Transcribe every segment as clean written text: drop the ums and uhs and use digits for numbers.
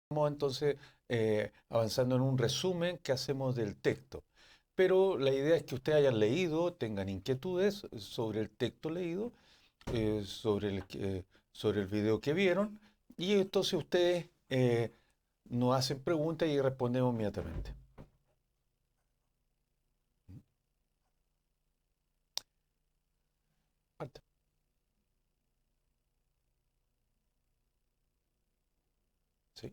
Estamos entonces avanzando en un resumen que hacemos del texto. Pero la idea es que ustedes hayan leído, tengan inquietudes sobre el texto leído, sobre el video que vieron, y entonces ustedes nos hacen preguntas y respondemos inmediatamente. Marta. Sí.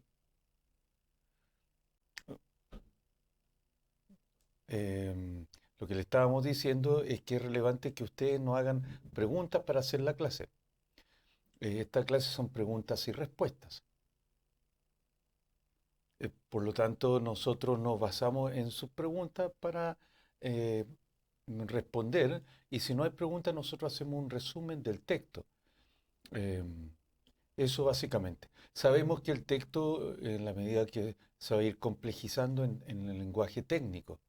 Em, lo que le estábamos diciendo es que es relevante que ustedes nos hagan preguntas para hacer la clase. Esta clase son preguntas y respuestas. Por lo tanto, nosotros nos basamos en sus preguntas para eh, responder, y si no hay preguntas, nosotros hacemos un resumen del texto. Eh, Eso básicamente. Sabemos que el texto, en la medida que se va a ir complejizando en el lenguaje técnico,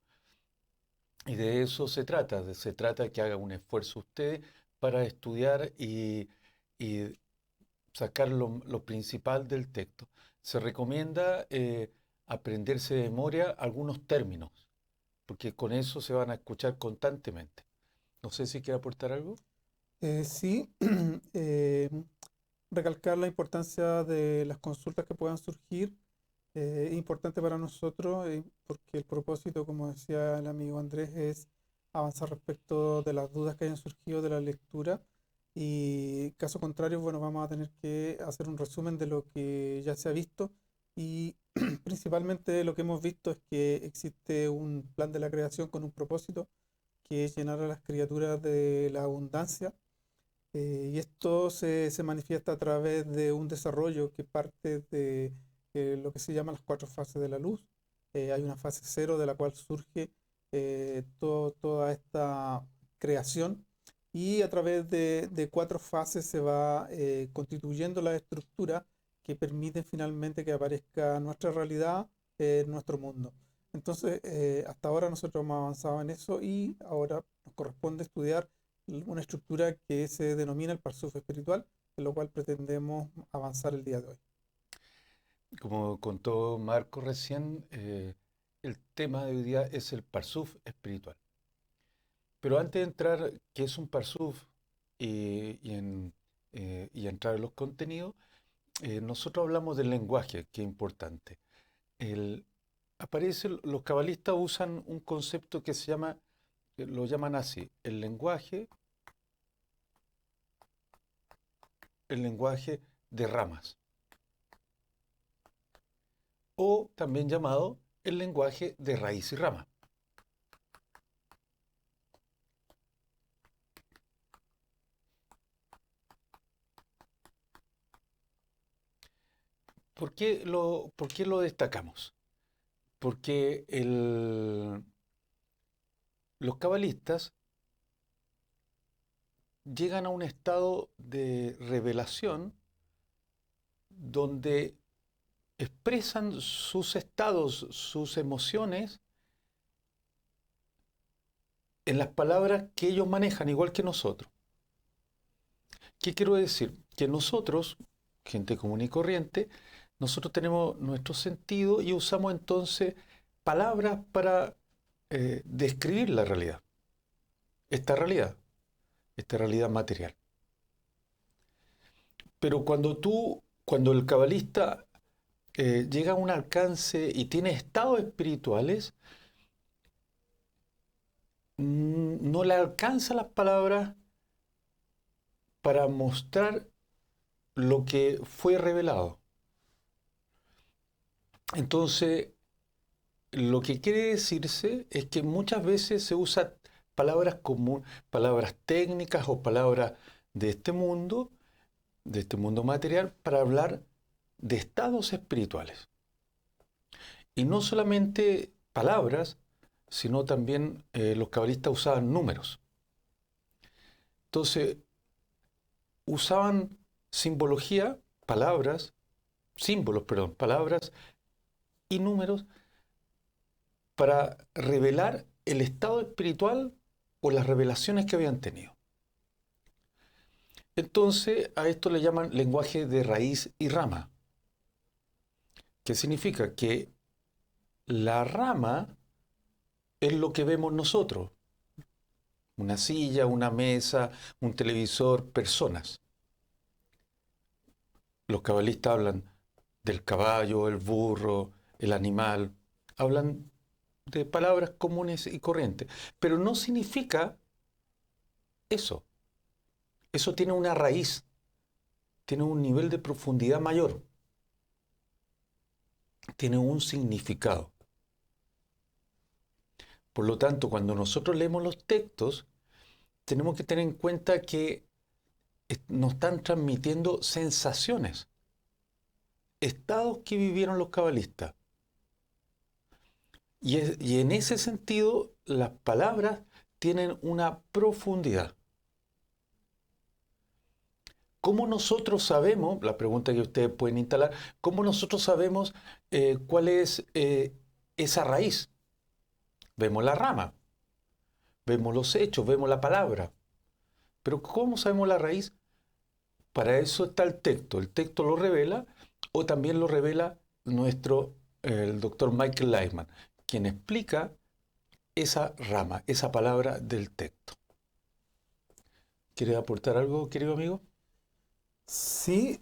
y de eso se trata. Se trata de que haga un esfuerzo usted para estudiar y sacar lo principal del texto. Se recomienda aprenderse de memoria algunos términos, porque con eso se van a escuchar constantemente. No sé si quiere aportar algo. Sí, eh, recalcar la importancia de las consultas que puedan surgir. Es importante para nosotros porque el propósito, como decía el amigo Andrés, es avanzar respecto de las dudas que hayan surgido de la lectura. Y caso contrario, bueno, vamos a tener que hacer un resumen de lo que ya se ha visto. Y principalmente lo que hemos visto es que existe un plan de la creación con un propósito, que es llenar a las criaturas de la abundancia, y esto se manifiesta a través de un desarrollo que parte de lo que se llama las cuatro fases de la luz. Hay una fase cero de la cual surge toda esta creación, y a través de cuatro fases se va constituyendo la estructura que permite finalmente que aparezca nuestra realidad en nuestro mundo. Entonces, hasta ahora nosotros hemos avanzado en eso y ahora nos corresponde estudiar una estructura que se denomina el Parsuf espiritual, en lo cual pretendemos avanzar el día de hoy. Como contó Marco recién, el tema de hoy día es el Parsuf espiritual. Pero antes de entrar, ¿qué es un Parsuf? Y entrar en los contenidos, nosotros hablamos del lenguaje, que es importante. El, los cabalistas usan un concepto que se llama, lo llaman así, el lenguaje de ramas, o también llamado el lenguaje de raíz y rama. Por qué lo destacamos? Porque los cabalistas llegan a un estado de revelación donde expresan sus estados, sus emociones en las palabras que ellos manejan, igual que nosotros. ¿Qué quiero decir? Que nosotros, gente común y corriente, nosotros tenemos nuestro sentido y usamos entonces palabras para describir la realidad, esta realidad, esta realidad material. Pero cuando el cabalista llega a un alcance y tiene estados espirituales, no le alcanza las palabras para mostrar lo que fue revelado. Entonces, lo que quiere decirse es que muchas veces se usan palabras como palabras técnicas o palabras de este mundo material, para hablar de estados espirituales. Y no solamente palabras, sino también los cabalistas usaban números. Entonces, usaban simbología, palabras y números para revelar el estado espiritual o las revelaciones que habían tenido. Entonces, a esto le llaman lenguaje de raíz y rama. ¿Qué significa? Que la rama es lo que vemos nosotros. Una silla, una mesa, un televisor, personas. Los cabalistas hablan del caballo, el burro, el animal. Hablan de palabras comunes y corrientes. Pero no significa eso. Eso tiene una raíz, tiene un nivel de profundidad mayor, tiene un significado. Por lo tanto, cuando nosotros leemos los textos, tenemos que tener en cuenta que nos están transmitiendo sensaciones, estados que vivieron los cabalistas. Y en ese sentido, las palabras tienen una profundidad. ¿Cómo nosotros sabemos, la pregunta que ustedes pueden instalar, cómo nosotros sabemos cuál es esa raíz? Vemos la rama, vemos los hechos, vemos la palabra. Pero ¿cómo sabemos la raíz? Para eso está el texto. El texto lo revela o también lo revela el doctor Michael Leitman, quien explica esa rama, esa palabra del texto. ¿Quieres aportar algo, querido amigo? Sí,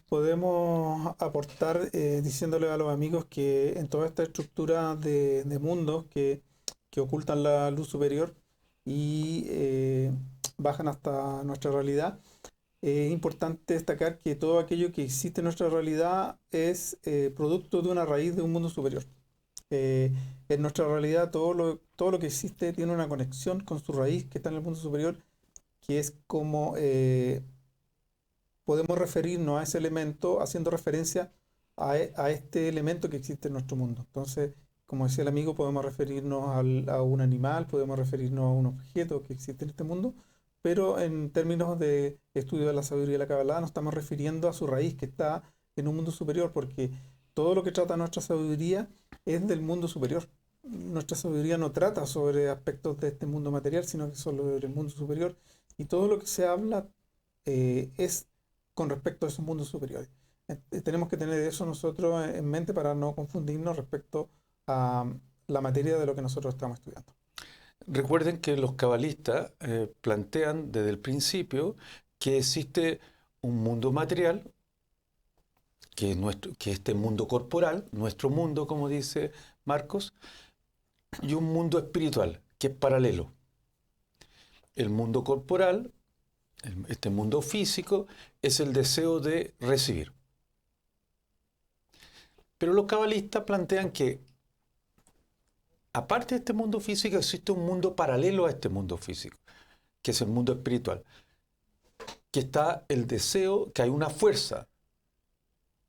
podemos aportar diciéndole a los amigos que en toda esta estructura de mundos que ocultan la luz superior y bajan hasta nuestra realidad, es importante destacar que todo aquello que existe en nuestra realidad es producto de una raíz de un mundo superior. Eh, en nuestra realidad todo lo que existe tiene una conexión con su raíz que está en el mundo superior, que es como podemos referirnos a ese elemento haciendo referencia a este elemento que existe en nuestro mundo. Entonces, como decía el amigo, podemos referirnos a un animal, podemos referirnos a un objeto que existe en este mundo, pero en términos de estudio de la sabiduría de la Kabbalah nos estamos refiriendo a su raíz que está en un mundo superior, porque todo lo que trata nuestra sabiduría es del mundo superior. Nuestra sabiduría no trata sobre aspectos de este mundo material, sino que solo del mundo superior. Y todo lo que se habla es con respecto a esos mundos superiores. Tenemos que tener eso nosotros en mente para no confundirnos respecto a la materia de lo que nosotros estamos estudiando. Recuerden que los cabalistas plantean desde el principio que existe un mundo material, que este mundo corporal, nuestro mundo, como dice Marcos, y un mundo espiritual, que es paralelo. El mundo corporal, este mundo físico, es el deseo de recibir. Pero los cabalistas plantean que, aparte de este mundo físico, existe un mundo paralelo a este mundo físico, que es el mundo espiritual, que está el deseo, que hay una fuerza.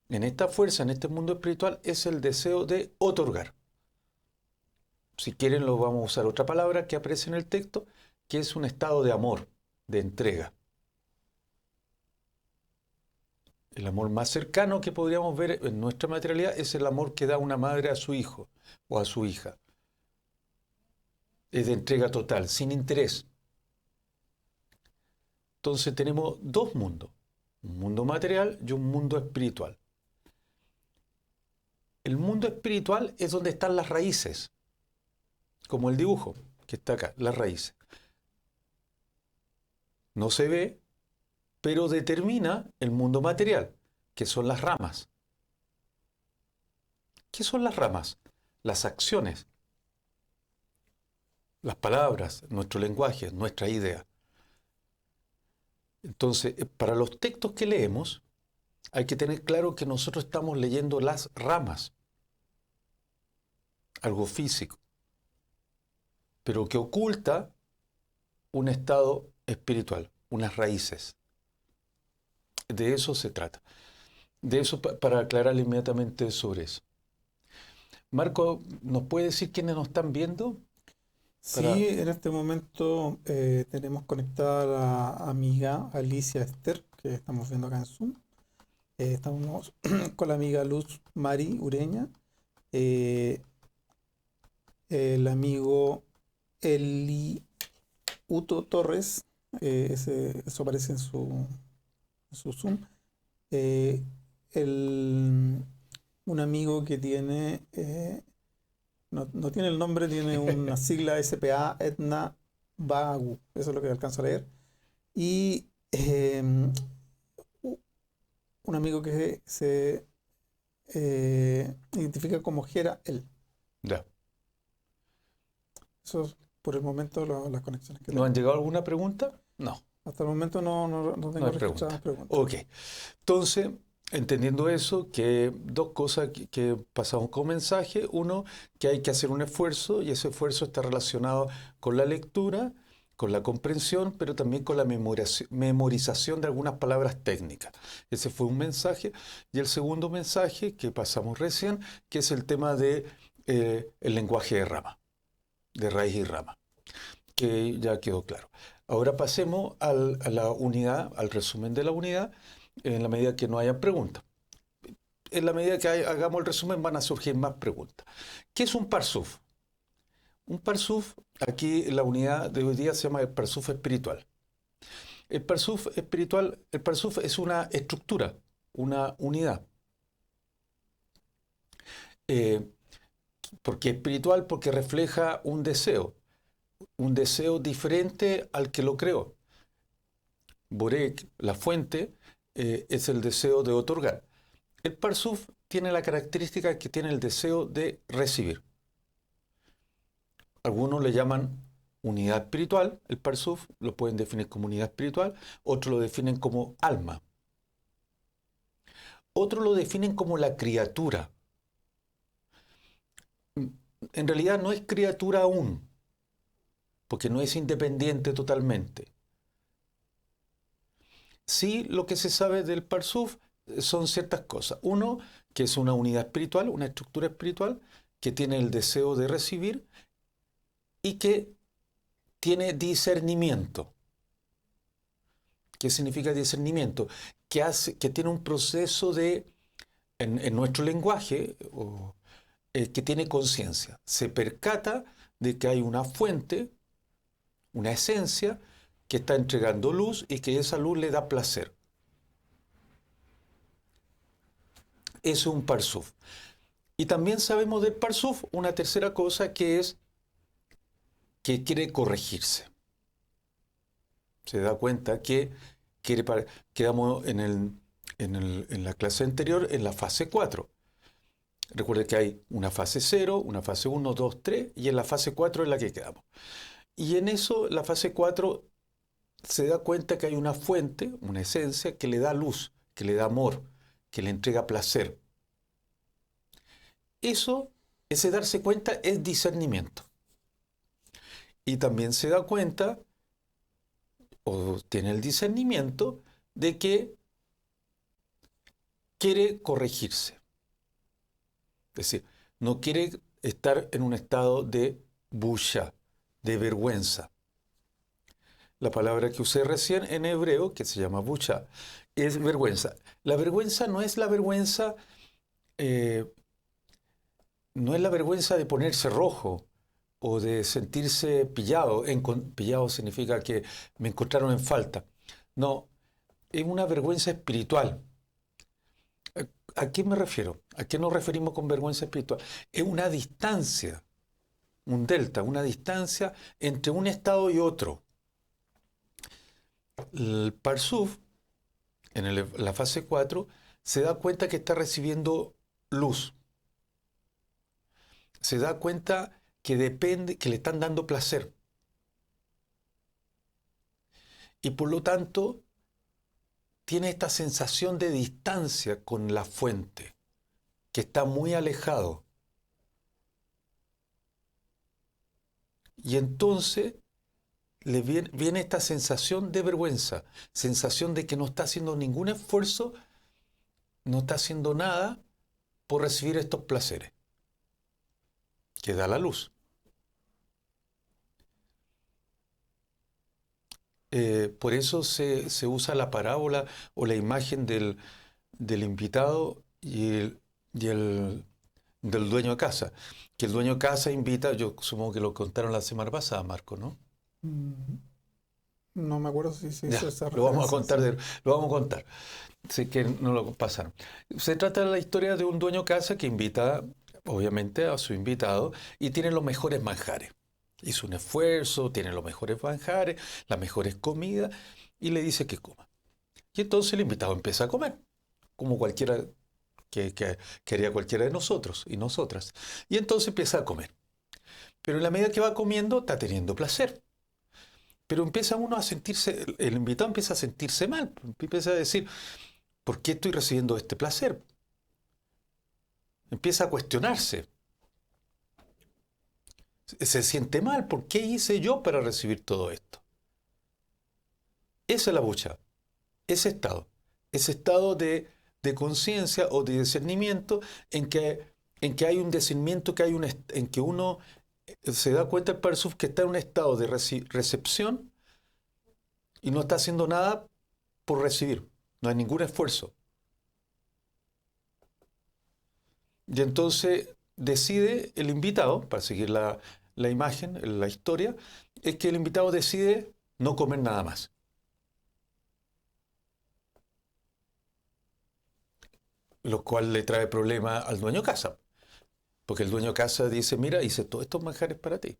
En esta fuerza, en este mundo espiritual, es el deseo de otorgar. Si quieren, lo vamos a usar otra palabra que aparece en el texto, que es un estado de amor, de entrega. El amor más cercano que podríamos ver en nuestra materialidad es el amor que da una madre a su hijo o a su hija. Es de entrega total, sin interés. Entonces tenemos dos mundos, un mundo material y un mundo espiritual. El mundo espiritual es donde están las raíces, como el dibujo que está acá, las raíces. No se ve, pero determina el mundo material, que son las ramas. ¿Qué son las ramas? Las acciones, las palabras, nuestro lenguaje, nuestra idea. Entonces, para los textos que leemos, hay que tener claro que nosotros estamos leyendo las ramas, algo físico, pero que oculta un estado espiritual, unas raíces. De eso se trata. De eso, para aclarar inmediatamente sobre eso. Marco, ¿nos puede decir quiénes nos están viendo? Sí, en este momento tenemos conectada a la amiga Alicia Esther, que estamos viendo acá en Zoom. Estamos con la amiga Luz Mari Ureña, eh, el amigo Eli Uto Torres, eso aparece en su Zoom. eh, el un amigo que tiene, no tiene el nombre, tiene una sigla SPA, Etna Bagu, eso es lo que alcanzo a leer. Y un amigo que se identifica como Gera él. Ya. Eso es por el momento las conexiones que ¿No han tengo. llegado alguna pregunta? No, Hasta el momento no no tengo hay registradas pregunta. preguntas. Ok. Entonces, entendiendo eso, que dos cosas que pasamos como mensaje. Uno, que hay que hacer un esfuerzo y ese esfuerzo está relacionado con la lectura, con la comprensión, pero también con la memorización de algunas palabras técnicas. Ese fue un mensaje. Y el segundo mensaje que pasamos recién, que es el tema de el lenguaje de rama, de raíz y rama, que ya quedó claro. Ahora pasemos a la unidad, al resumen de la unidad, en la medida que no haya preguntas. En la medida que hagamos el resumen van a surgir más preguntas. ¿Qué es un parsuf? Un parsuf, aquí la unidad de hoy día se llama el parsuf espiritual. El parsuf espiritual, el parsuf es una estructura, una unidad. Eh, ¿Por qué espiritual? Porque refleja un deseo diferente al que lo creó. Borek, la fuente, es el deseo de otorgar. El parsuf tiene la característica que tiene el deseo de recibir. Algunos le llaman unidad espiritual, el parsuf lo pueden definir como unidad espiritual, otros lo definen como alma, otros lo definen como la criatura. En realidad no es criatura aún, porque no es independiente totalmente. Sí, lo que se sabe del parsuf son ciertas cosas. Uno, que es una unidad espiritual, una estructura espiritual, que tiene el deseo de recibir y que tiene discernimiento. ¿Qué significa discernimiento? Que tiene un proceso en nuestro lenguaje, que tiene conciencia. Se percata de que hay una fuente, una esencia, que está entregando luz y que esa luz le da placer. Eso es un parsuf. Y también sabemos del parsuf una tercera cosa, que es que quiere corregirse. Se da cuenta que quedamos en la clase anterior en la fase 4. Recuerde que hay una fase 0, una fase 1, 2, 3 y en la fase 4 es la que quedamos. Y en eso, la fase 4 se da cuenta que hay una fuente, una esencia que le da luz, que le da amor, que le entrega placer. Eso, ese darse cuenta es discernimiento. Y también se da cuenta, o tiene el discernimiento, de que quiere corregirse. Es decir, no quiere estar en un estado de busha, de vergüenza. La palabra que usé recién en hebreo, que se llama busha, es vergüenza. La vergüenza no es la vergüenza, eh, no es la vergüenza de ponerse rojo o de sentirse pillado. Pillado significa que me encontraron en falta. No, es una vergüenza espiritual. ¿A qué me refiero? ¿A qué nos referimos con vergüenza espiritual? Es una distancia, un delta, una distancia entre un estado y otro. El Parsuf, la fase 4, se da cuenta que está recibiendo luz. Se da cuenta que depende, que le están dando placer. Y por lo tanto, tiene esta sensación de distancia con la fuente, que está muy alejado. Y entonces viene esta sensación de vergüenza, sensación de que no está haciendo ningún esfuerzo, no está haciendo nada por recibir estos placeres que da la luz. Por eso se usa la parábola o la imagen del invitado y del dueño de casa. Que el dueño de casa invita, yo supongo que lo contaron la semana pasada, Marco, ¿no? Mm, No me acuerdo si se Ya, hizo esa lo vamos a referencia. contar, Sí. lo vamos a contar. Sé que no lo pasaron. Se trata de la historia de un dueño casa que invita, obviamente, a su invitado y tiene los mejores manjares. Hizo un esfuerzo, tiene los mejores manjares, las mejores comidas y le dice que coma. Y entonces el invitado empieza a comer, como cualquiera que haría cualquiera de nosotros y nosotras. Y entonces empieza a comer. Pero en la medida que va comiendo, está teniendo placer. Pero empieza uno a sentirse, el invitado empieza a sentirse mal, empieza a decir, ¿por qué estoy recibiendo este placer? Empieza a cuestionarse. Se siente mal, ¿por qué hice yo para recibir todo esto? Esa es la bucha, ese estado. Ese estado de conciencia o de discernimiento en que hay un discernimiento, en que uno se da cuenta el Parsuf que está en un estado de recepción y no está haciendo nada por recibir. No hay ningún esfuerzo. Y entonces decide el invitado, para seguir la imagen, la historia, es que el invitado decide no comer nada más. Lo cual le trae problema al dueño de casa. Porque el dueño de casa dice, mira, hice todos estos manjares para ti.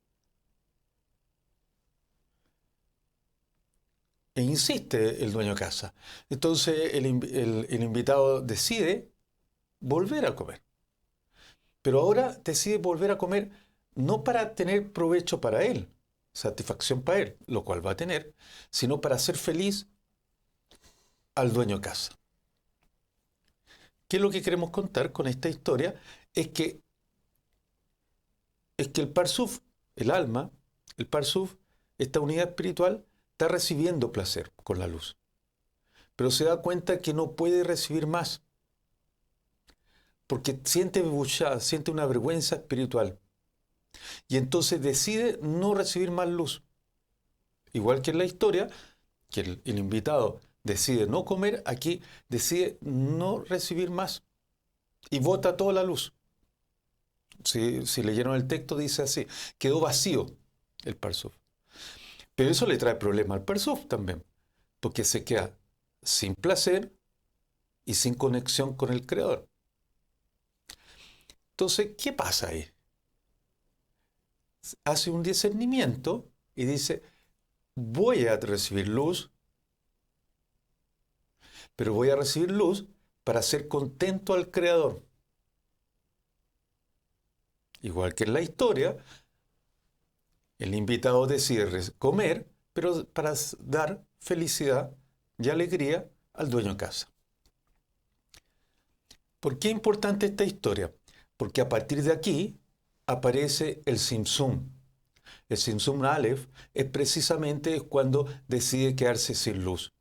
E insiste el dueño de casa. Entonces el invitado decide volver a comer. Pero ahora decide volver a comer no para tener provecho para él, satisfacción para él, lo cual va a tener, sino para hacer feliz al dueño de casa. ¿Qué es lo que queremos contar con esta historia? Es que, es que el Parsuf, el alma, el Parsuf, esta unidad espiritual, está recibiendo placer con la luz. Pero se da cuenta que no puede recibir más. Porque siente bushá, siente una vergüenza espiritual. Y entonces decide no recibir más luz. Igual que en la historia, que el invitado decide no comer, aquí decide no recibir más. Y bota toda la luz. Si leyeron el texto, dice así: quedó vacío el Parsuf. Pero eso le trae problema al Parsuf también, porque se queda sin placer y sin conexión con el Creador. Entonces, ¿qué pasa ahí? Hace un discernimiento y dice, voy a recibir luz, pero voy a recibir luz para hacer contento al Creador. Igual que en la historia, el invitado decide comer, pero para dar felicidad y alegría al dueño de casa. ¿Por qué es importante esta historia? Porque a partir de aquí aparece el Simsum. El Simsum Aleph es precisamente cuando decide quedarse sin luz.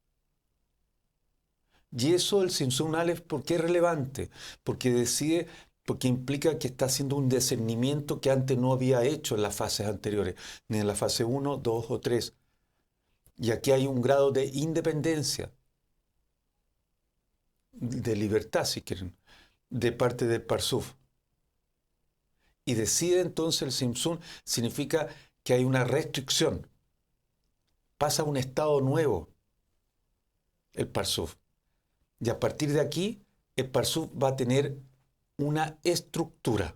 Y eso, el Simsum Aleph, ¿por qué es relevante? Porque implica que está haciendo un discernimiento que antes no había hecho en las fases anteriores, ni en la fase 1, 2 o 3. Y aquí hay un grado de independencia, de libertad, si quieren, de parte del Parsuf. Y decide entonces el Simsum, significa que hay una restricción. Pasa a un estado nuevo el Parsuf. Y a partir de aquí, el Parsuf va a tener una estructura,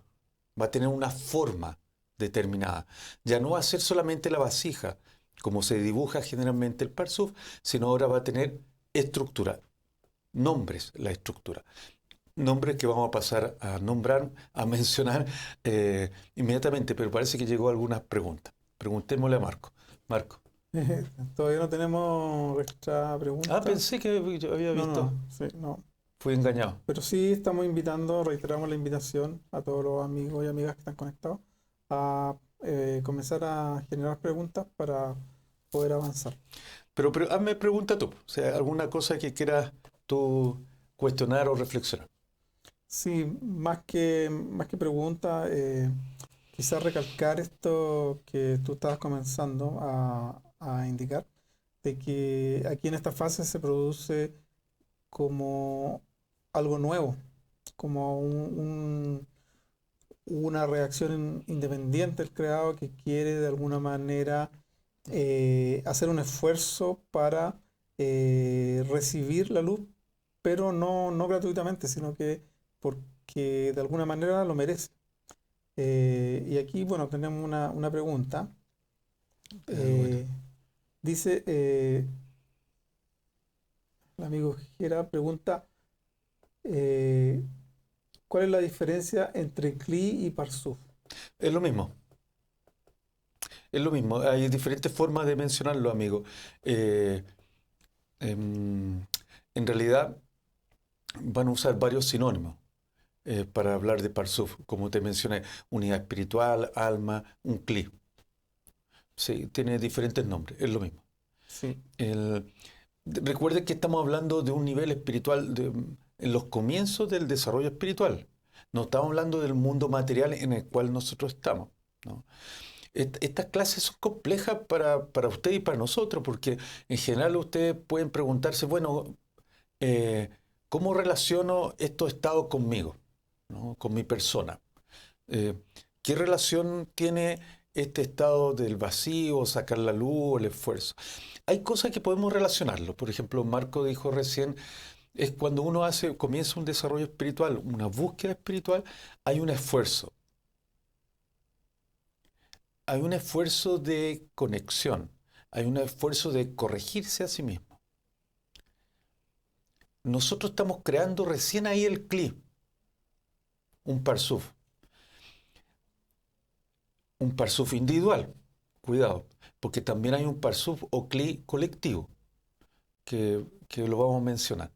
va a tener una forma determinada. Ya no va a ser solamente la vasija, como se dibuja generalmente el Parsuf, sino ahora va a tener estructura, nombres, la estructura. Nombres que vamos a pasar a nombrar, a mencionar inmediatamente, pero parece que llegó algunas preguntas. Preguntémosle a Marco. Marco. Todavía no tenemos nuestra Ah, pregunta. pensé que yo había No, visto. no, sí, no. Fui engañado. Pero sí estamos invitando, reiteramos la invitación a todos los amigos y amigas que están conectados a comenzar a generar preguntas para poder avanzar. Pero hazme pregunta tú. O sea, alguna cosa que quieras tú cuestionar o reflexionar. Sí, más que pregunta, quizás recalcar esto que tú estabas comenzando a indicar, de que aquí en esta fase se produce como algo nuevo, como una reacción independiente del creado que quiere de alguna manera hacer un esfuerzo para recibir la luz, pero no gratuitamente, sino que porque de alguna manera lo merece. Y aquí, bueno, tenemos una pregunta. Bueno. Eh, dice, el amigo Gera pregunta, eh, ¿cuál es la diferencia entre CLI y Parsuf? Es lo mismo, es lo mismo. Hay diferentes formas de mencionarlo, amigo. Eh, em, en realidad van a usar varios sinónimos para hablar de Parsuf, como te mencioné, unidad espiritual, alma, un cli. Sí, tiene diferentes nombres, es lo mismo. Sí, El- Recuerde que estamos hablando de un nivel espiritual en los comienzos del desarrollo espiritual. No estamos hablando del mundo material en el cual nosotros estamos, ¿no? Estas clases son complejas para usted y para nosotros, porque en general ustedes pueden preguntarse, bueno, eh, ¿cómo relaciono estos estados conmigo, ¿no? Con mi persona? Eh, ¿Qué relación tiene este estado del vacío, sacar la luz, el esfuerzo? Hay cosas que podemos relacionarlo. Por ejemplo, Marco dijo recién, es cuando uno comienza un desarrollo espiritual, una búsqueda espiritual, hay un esfuerzo. Hay un esfuerzo de conexión, hay un esfuerzo de corregirse a sí mismo. Nosotros estamos creando recién ahí el CLI, un parsuf, un parsuf individual, cuidado, porque también hay un parsuf o CLI colectivo, que lo vamos a mencionar.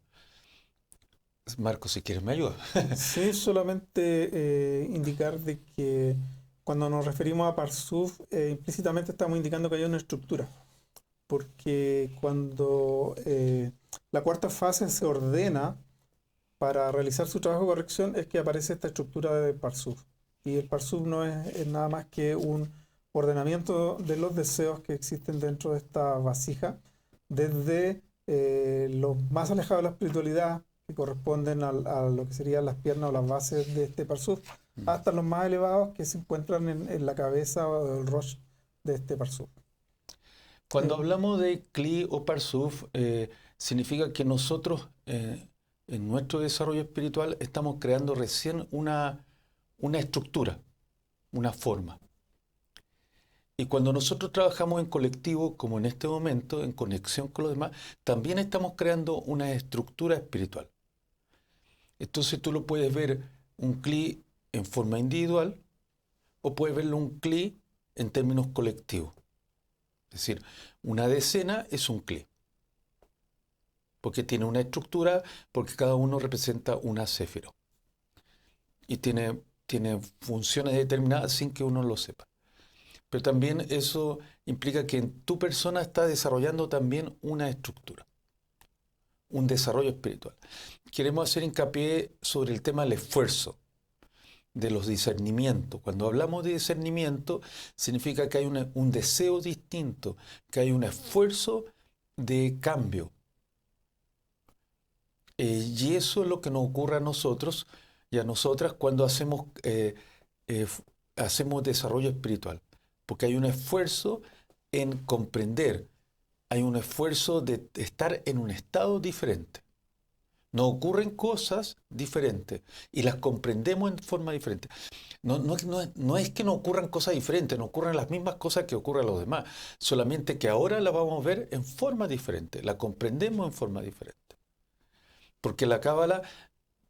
Marco, si quieres me ayuda. sí, solamente indicar de que cuando nos referimos a Parsuf, implícitamente estamos indicando que hay una estructura, porque cuando la cuarta fase se ordena para realizar su trabajo de corrección es que aparece esta estructura de Parsuf. Y el Parsuf no es nada más que un ordenamiento de los deseos que existen dentro de esta vasija, desde los más alejados de la espiritualidad, que corresponden a lo que serían las piernas o las bases de este Parsuf, hasta los más elevados que se encuentran en la cabeza o el rosh de este Parsuf. Cuando Eh, hablamos de CLI o parsuf, significa que nosotros en nuestro desarrollo espiritual estamos creando recién una estructura, una forma. Y cuando nosotros trabajamos en colectivo, como en este momento, en conexión con los demás, también estamos creando una estructura espiritual. Entonces tú lo puedes ver un CLI en forma individual o puedes verlo un CLI en términos colectivos. Es decir, una decena es un CLI, porque tiene una estructura, porque cada uno representa una céfiro y tiene funciones determinadas sin que uno lo sepa. Pero también eso implica que en tu persona está desarrollando también una estructura, un desarrollo espiritual. Queremos hacer hincapié sobre el tema del esfuerzo, de los discernimientos. Cuando hablamos de discernimiento, significa que hay un deseo distinto, que hay un esfuerzo de cambio. Y eso es lo que nos ocurre a nosotros y a nosotras cuando eh, hacemos desarrollo espiritual. Porque hay un esfuerzo en comprender, hay un esfuerzo de estar en un estado diferente. Nos ocurren cosas diferentes y las comprendemos en forma diferente. No es que no ocurran cosas diferentes, no ocurren las mismas cosas que ocurren a los demás, solamente que ahora la vamos a ver en forma diferente, la comprendemos en forma diferente. Porque la cábala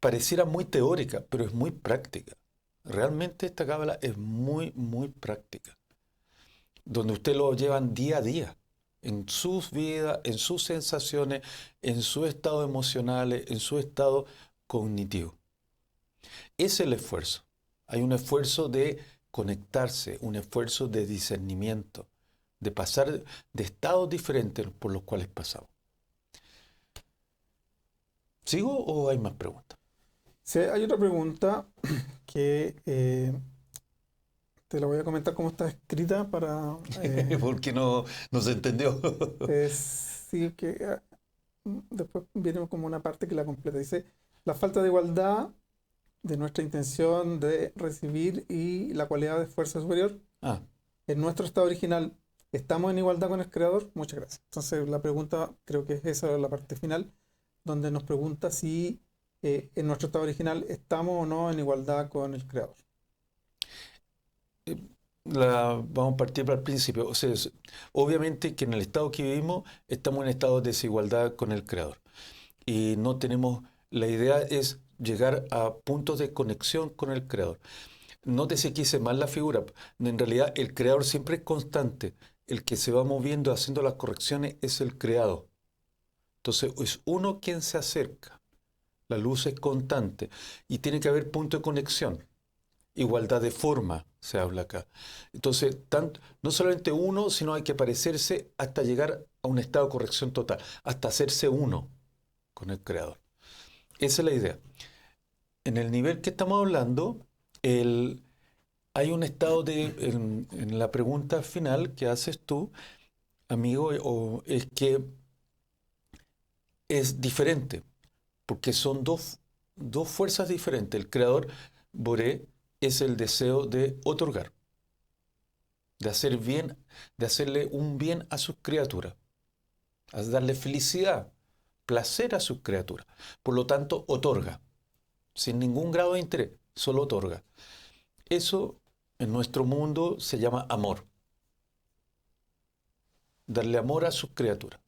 pareciera muy teórica, pero es muy práctica. Realmente esta cábala es muy, muy práctica, donde usted lo llevan día a día, en sus vidas, en sus sensaciones, en su estado emocional, en su estado cognitivo. Es el esfuerzo. Hay un esfuerzo de conectarse, un esfuerzo de discernimiento, de pasar de estados diferentes por los cuales pasamos. ¿Sigo o hay más preguntas? sí, hay otra pregunta que te la voy a comentar cómo está escrita para Porque no se entendió. sí que después viene como una parte que la completa. Dice, la falta de igualdad de nuestra intención de recibir y la cualidad de fuerza superior Ah, en nuestro estado original ¿Estamos en igualdad con el creador? Muchas gracias. Entonces la pregunta, creo que es esa la parte final, donde nos pregunta si en nuestro estado original estamos o no en igualdad con el creador. Eh, Vamos a partir para el principio. O sea, obviamente que en el estado que vivimos estamos en estado de desigualdad con el Creador. Y no tenemos, la idea es llegar a puntos de conexión con el Creador. Nótese que hice mal la figura. En realidad el Creador siempre es constante. El que se va moviendo haciendo las correcciones es el creado. Entonces es uno quien se acerca. La luz es constante y tiene que haber punto de conexión. Igualdad de forma se habla acá. Entonces, no solamente uno, sino hay que parecerse hasta llegar a un estado de corrección total, hasta hacerse uno con el Creador. Esa es la idea. En el nivel que estamos hablando, hay un estado en la pregunta final que haces tú, amigo, es que es diferente, porque son dos fuerzas diferentes. El Creador, Boré, es el deseo de otorgar, de hacer bien, de hacerle un bien a sus criaturas, a darle felicidad, placer a sus criaturas. Por lo tanto, otorga, sin ningún grado de interés, solo otorga. Eso en nuestro mundo se llama amor. Darle amor a sus criaturas.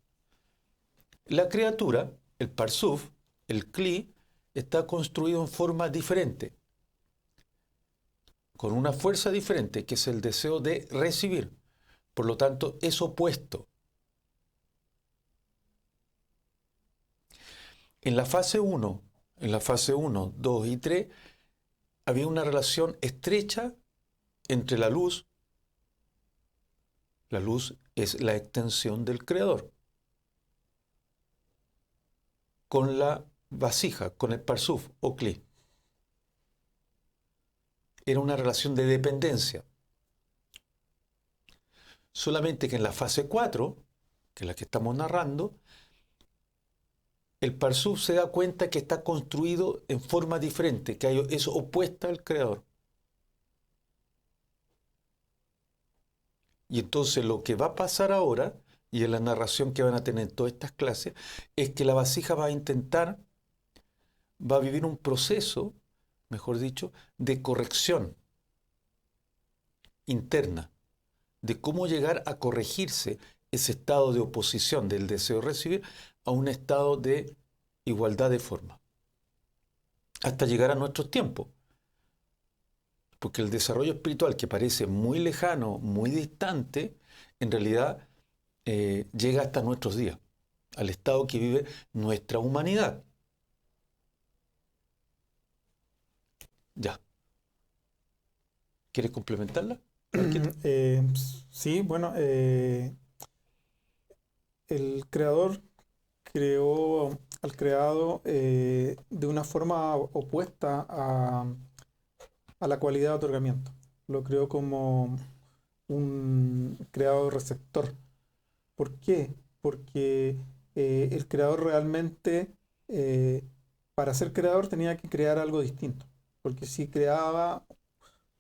La criatura, el Parsuf, el Kli, está construido en forma diferente, con una fuerza diferente, que es el deseo de recibir. Por lo tanto, es opuesto. En la fase 1, 2 y 3, había una relación estrecha entre la luz es la extensión del Creador, con la vasija, con el Parsuf o Kli. Era una relación de dependencia. Solamente que en la fase 4, que es la que estamos narrando, el Parsuf se da cuenta que está construido en forma diferente, que es opuesta al Creador. Y entonces lo que va a pasar ahora, y en la narración que van a tener todas estas clases, es que la vasija va a vivir un proceso, mejor dicho, de corrección interna, de cómo llegar a corregirse ese estado de oposición del deseo de recibir a un estado de igualdad de forma, hasta llegar a nuestros tiempos. Porque el desarrollo espiritual, que parece muy lejano, muy distante, en realidad llega hasta nuestros días, al estado que vive nuestra humanidad. Ya. ¿Quieres complementarla? Sí, bueno, el creador creó al creado de una forma opuesta a la cualidad de otorgamiento. Lo creó como un creado receptor. ¿Por qué? Porque el creador realmente, eh, para ser creador, tenía que crear algo distinto. Porque si creaba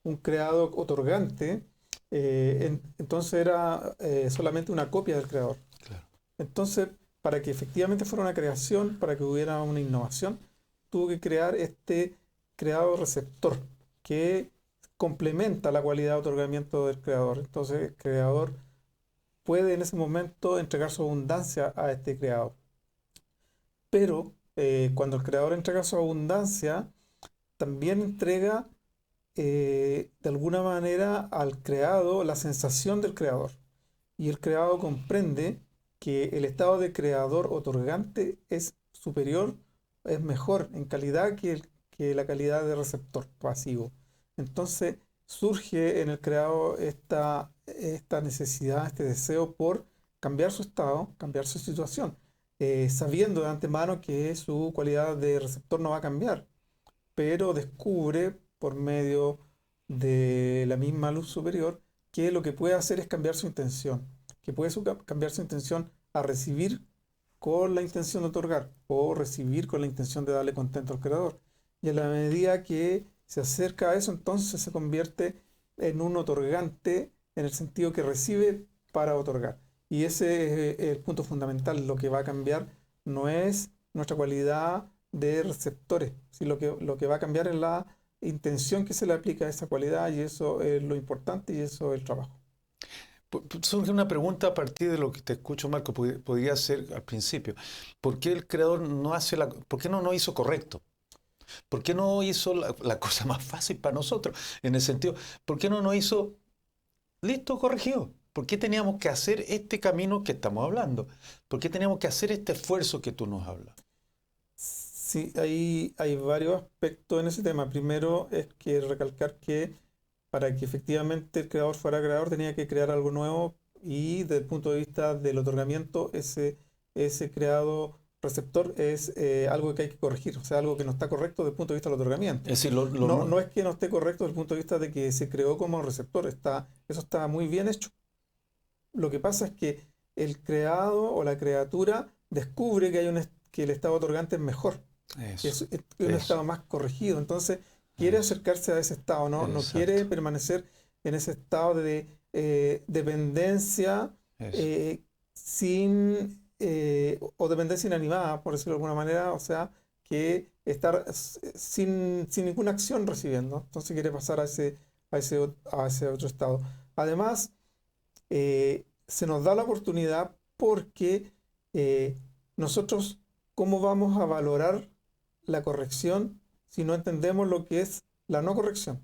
un creado otorgante, entonces era solamente una copia del creador. Claro. Entonces, para que efectivamente fuera una creación, para que hubiera una innovación, tuvo que crear este creado receptor que complementa la cualidad de otorgamiento del creador. Entonces, el creador puede en ese momento entregar su abundancia a este creador. Pero cuando el creador entrega su abundancia, también entrega de alguna manera al creado la sensación del creador. Y el creado comprende que el estado de creador otorgante es superior, es mejor en calidad que la calidad de receptor pasivo. Entonces surge en el creado esta necesidad, este deseo por cambiar su estado, cambiar su situación, sabiendo de antemano que su cualidad de receptor no va a cambiar, pero descubre por medio de la misma luz superior que lo que puede hacer es cambiar su intención, que puede cambiar su intención a recibir con la intención de otorgar o recibir con la intención de darle contento al creador. Y a la medida que se acerca a eso, entonces se convierte en un otorgante en el sentido que recibe para otorgar. Y ese es el punto fundamental. Lo que va a cambiar no es nuestra cualidad de receptores, sino lo que va a cambiar es la intención que se le aplica a esa cualidad, y eso es lo importante y eso es el trabajo. Surge una pregunta a partir de lo que te escucho, Marco, podría ser al principio. ¿Por qué el creador no hace por qué no hizo correcto? ¿Por qué no hizo la cosa más fácil para nosotros? En el sentido, ¿por qué no nos hizo listo, corregido? ¿Por qué teníamos que hacer este camino que estamos hablando? ¿Por qué teníamos que hacer este esfuerzo que tú nos hablas? Sí, hay varios aspectos en ese tema. Primero es que recalcar que para que efectivamente el creador fuera creador tenía que crear algo nuevo, y desde el punto de vista del otorgamiento, ese creado receptor es algo que hay que corregir, o sea, algo que no está correcto desde el punto de vista del otorgamiento. Es decir, No es que no esté correcto desde el punto de vista de que se creó como receptor, eso está muy bien hecho. Lo que pasa es que el creado o la criatura descubre que el estado otorgante es mejor, que eso, es un eso, estado más corregido. Entonces quiere eso, acercarse a ese estado, no quiere exacto, permanecer en ese estado de dependencia eso. eh, o dependencia inanimada, por decirlo de alguna manera, o sea, que estar sin ninguna acción recibiendo. Entonces quiere pasar a ese otro estado. Además, se nos da la oportunidad porque nosotros, ¿cómo vamos a valorar la corrección si no entendemos lo que es la no corrección?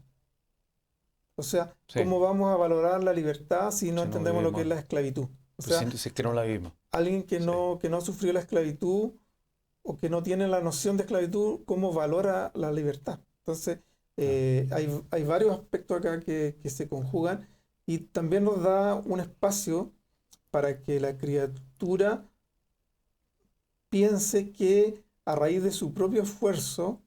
O sea, Sí, ¿cómo vamos a valorar la libertad si no si no entendemos lo que es vivimos, la esclavitud? O pues sea, si es que no la vivimos. alguien Sí, que no sufrió la esclavitud o que no tiene la noción de esclavitud, ¿cómo valora la libertad? Entonces, claro. hay varios aspectos acá que se conjugan, y también nos da un espacio para que la criatura piense que a raíz de su propio esfuerzo,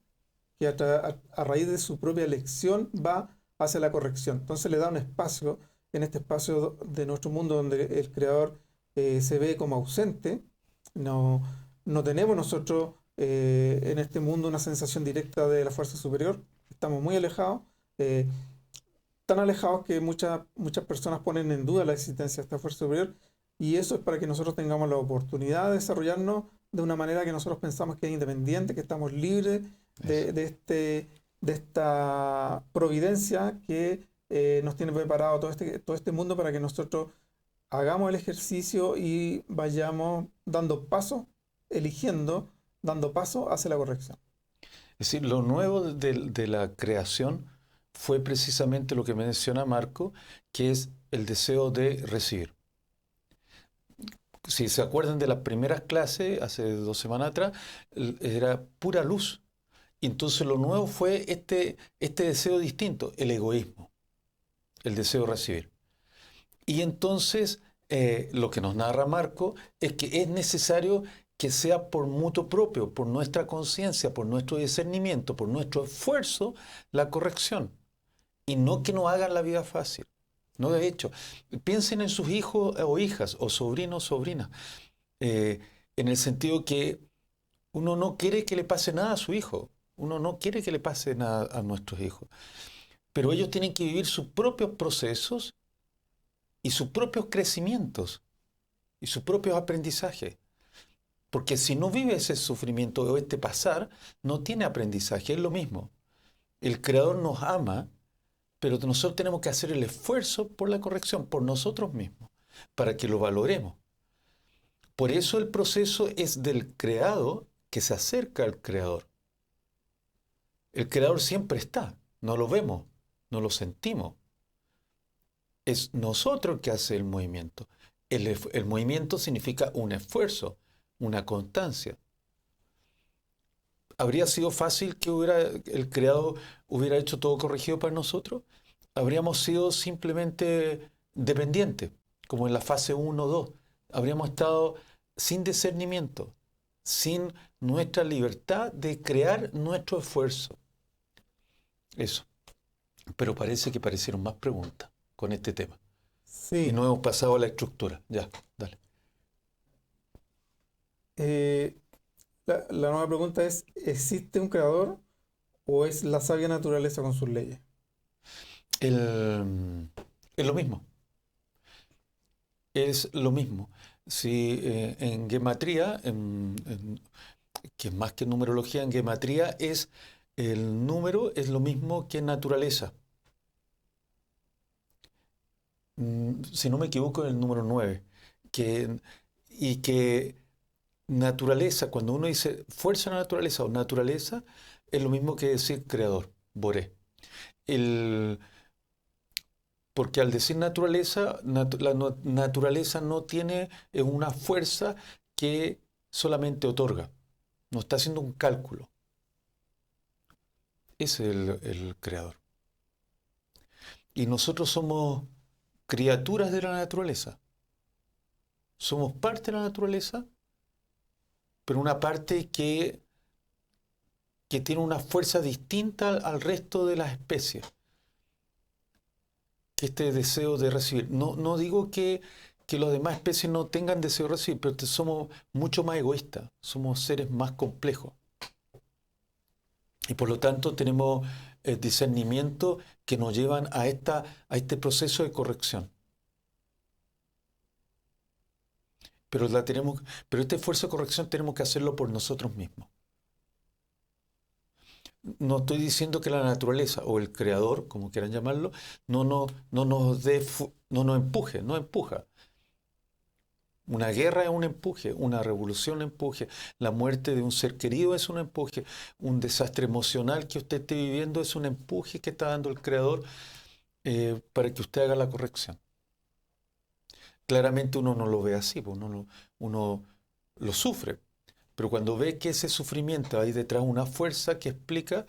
que a raíz de su propia elección va hacia la corrección. Entonces le da un espacio, en este espacio de nuestro mundo donde el creador se ve como ausente. No, no tenemos nosotros en este mundo una sensación directa de la fuerza superior, estamos muy alejados, eh, tan alejados que muchas personas ponen en duda la existencia de esta fuerza superior, y eso es para que nosotros tengamos la oportunidad de desarrollarnos de una manera que nosotros pensamos que es independiente, que estamos libres Eso. de esta providencia que nos tiene preparado todo este mundo para que nosotros hagamos el ejercicio y vayamos dando paso, eligiendo, dando paso hacia la corrección. Es decir, lo nuevo de la creación fue precisamente lo que menciona Marco, que es el deseo de recibir. Si se acuerdan de las primeras clases, hace 2 semanas atrás, era pura luz. Y entonces lo nuevo fue este deseo distinto, el egoísmo, el deseo de recibir. Y entonces lo que nos narra Marco es que es necesario que sea por mutuo propio, por nuestra conciencia, por nuestro discernimiento, por nuestro esfuerzo, la corrección. Y no que nos hagan la vida fácil. No, de hecho, piensen en sus hijos o hijas, o sobrinos o sobrinas, eh, en el sentido que uno no quiere que le pase nada a su hijo, uno no quiere que le pase nada a nuestros hijos, pero ellos tienen que vivir sus propios procesos y sus propios crecimientos y sus propios aprendizajes. Porque si no vive ese sufrimiento o este pasar, no tiene aprendizaje, es lo mismo. El Creador nos ama, pero nosotros tenemos que hacer el esfuerzo por la corrección, por nosotros mismos, para que lo valoremos. Por eso el proceso es del creado que se acerca al Creador. El Creador siempre está, no lo vemos, no lo sentimos. Es nosotros el que hace el movimiento. El movimiento significa un esfuerzo, una constancia. ¿Habría sido fácil que el creado hubiera hecho todo corregido para nosotros? Habríamos sido simplemente dependientes, como en la fase 1 o 2. Habríamos estado sin discernimiento, sin nuestra libertad de crear nuestro esfuerzo. Eso. Pero parece que parecieron más preguntas con este tema. Y Sí, no hemos pasado a la estructura. Ya, dale. eh, la nueva pregunta es, ¿existe un creador o es la sabia naturaleza con sus leyes? Es lo mismo. es lo mismo. Si en gematría, que es más que numerología, en gematría es el número es lo mismo que en naturaleza. Si no me equivoco, es el número 9. Que, y que naturaleza, cuando uno dice fuerza de la naturaleza o naturaleza, es lo mismo que decir creador, Boré. El, porque al decir naturaleza, naturaleza no tiene una fuerza que solamente otorga, no está haciendo un cálculo. Ese es el creador. Y nosotros somos criaturas de la naturaleza. Somos parte de la naturaleza, pero una parte que tiene una fuerza distinta al resto de las especies, que este deseo de recibir. No digo que las demás especies no tengan deseo de recibir, pero somos mucho más egoístas, somos seres más complejos. Y por lo tanto tenemos discernimiento que nos llevan a este proceso de corrección. Pero este esfuerzo de corrección tenemos que hacerlo por nosotros mismos. No estoy diciendo que la naturaleza o el creador, como quieran llamarlo, no nos empuje, no empuja. Una guerra es un empuje, una revolución es un empuje, la muerte de un ser querido es un empuje, un desastre emocional que usted esté viviendo es un empuje que está dando el creador para que usted haga la corrección. Claramente uno no lo ve así, pues uno lo sufre, pero cuando ve que ese sufrimiento hay detrás una fuerza que explica,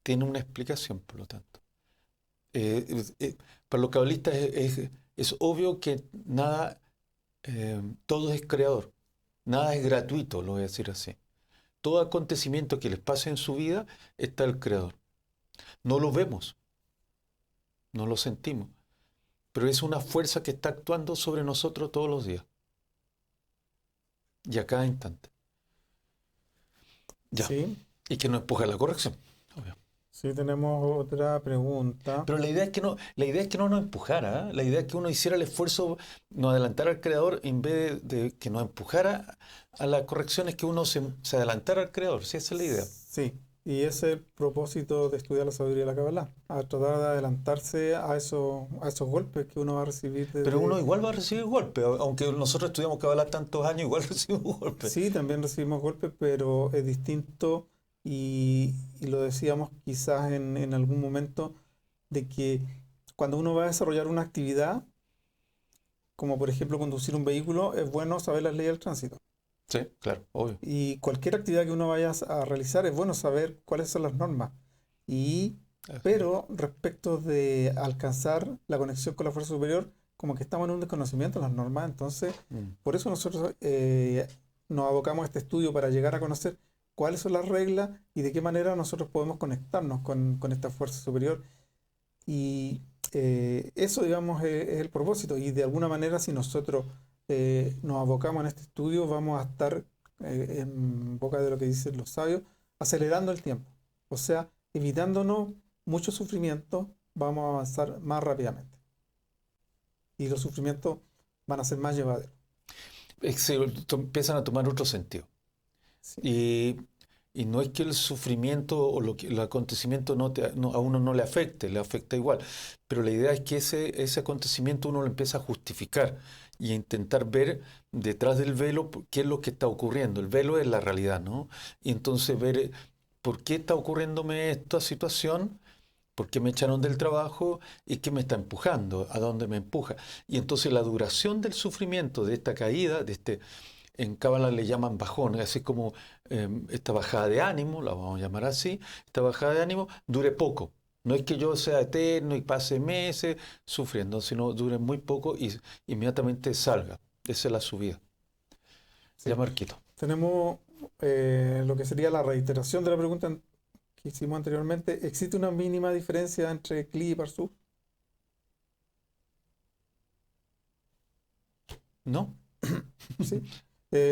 tiene una explicación, por lo tanto. Para los cabalistas es obvio que nada, todo es creador, nada es gratuito, lo voy a decir así. Todo acontecimiento que les pase en su vida está el creador. No lo vemos, no lo sentimos, pero es una fuerza que está actuando sobre nosotros todos los días y a cada instante. Ya. Sí, Y que nos empuja a la corrección, obvio. sí, tenemos otra pregunta. Pero la idea es que no nos empujara, ¿eh? La idea es que uno hiciera el esfuerzo, nos adelantara al creador en vez de que nos empujara a las correcciones, que uno se adelantara al creador. Sí, esa es la idea. Sí, y ese es el propósito de estudiar la sabiduría de la Kabbalah, a tratar de adelantarse a esos golpes que uno va a recibir Pero uno desde... igual va a recibir golpes, aunque nosotros estudiamos Kabbalah tantos años, igual recibimos golpes. Sí, también recibimos golpes, pero es distinto y lo decíamos quizás en algún momento de que cuando uno va a desarrollar una actividad, como por ejemplo conducir un vehículo, es bueno saber las leyes del tránsito. Sí, claro, obvio. Y cualquier actividad que uno vaya a realizar es bueno saber cuáles son las normas. Y, Así es. pero respecto de alcanzar la conexión con la fuerza superior, como que estamos en un desconocimiento de las normas, entonces Mm. por eso nosotros nos abocamos a este estudio para llegar a conocer cuáles son las reglas y de qué manera nosotros podemos conectarnos con esta fuerza superior. Y eso, digamos, es el propósito. Y de alguna manera, si nosotros nos abocamos en este estudio, vamos a estar en boca de lo que dicen los sabios, acelerando el tiempo. O sea, evitándonos mucho sufrimiento, vamos a avanzar más rápidamente. Y los sufrimientos van a ser más llevaderos. Empiezan a tomar otro sentido. Sí, Y, y no es que el sufrimiento o el acontecimiento a uno no le afecte, le afecta igual. Pero la idea es que ese acontecimiento uno lo empieza a justificar y a intentar ver detrás del velo qué es lo que está ocurriendo. El velo es la realidad, ¿no? Y entonces ver por qué está ocurriéndome esta situación, por qué me echaron del trabajo y qué me está empujando, a dónde me empuja. Y entonces la duración del sufrimiento, de esta caída, en Cábala le llaman bajones, así como esta bajada de ánimo, la vamos a llamar así, esta bajada de ánimo dure poco. No es que yo sea eterno y pase meses sufriendo, sino dure muy poco y inmediatamente salga. Esa es la subida. Ya, sí. Marquito. Tenemos lo que sería la reiteración de la pregunta que hicimos anteriormente. ¿Existe una mínima diferencia entre Kli y Parsuf? ¿No? Sí.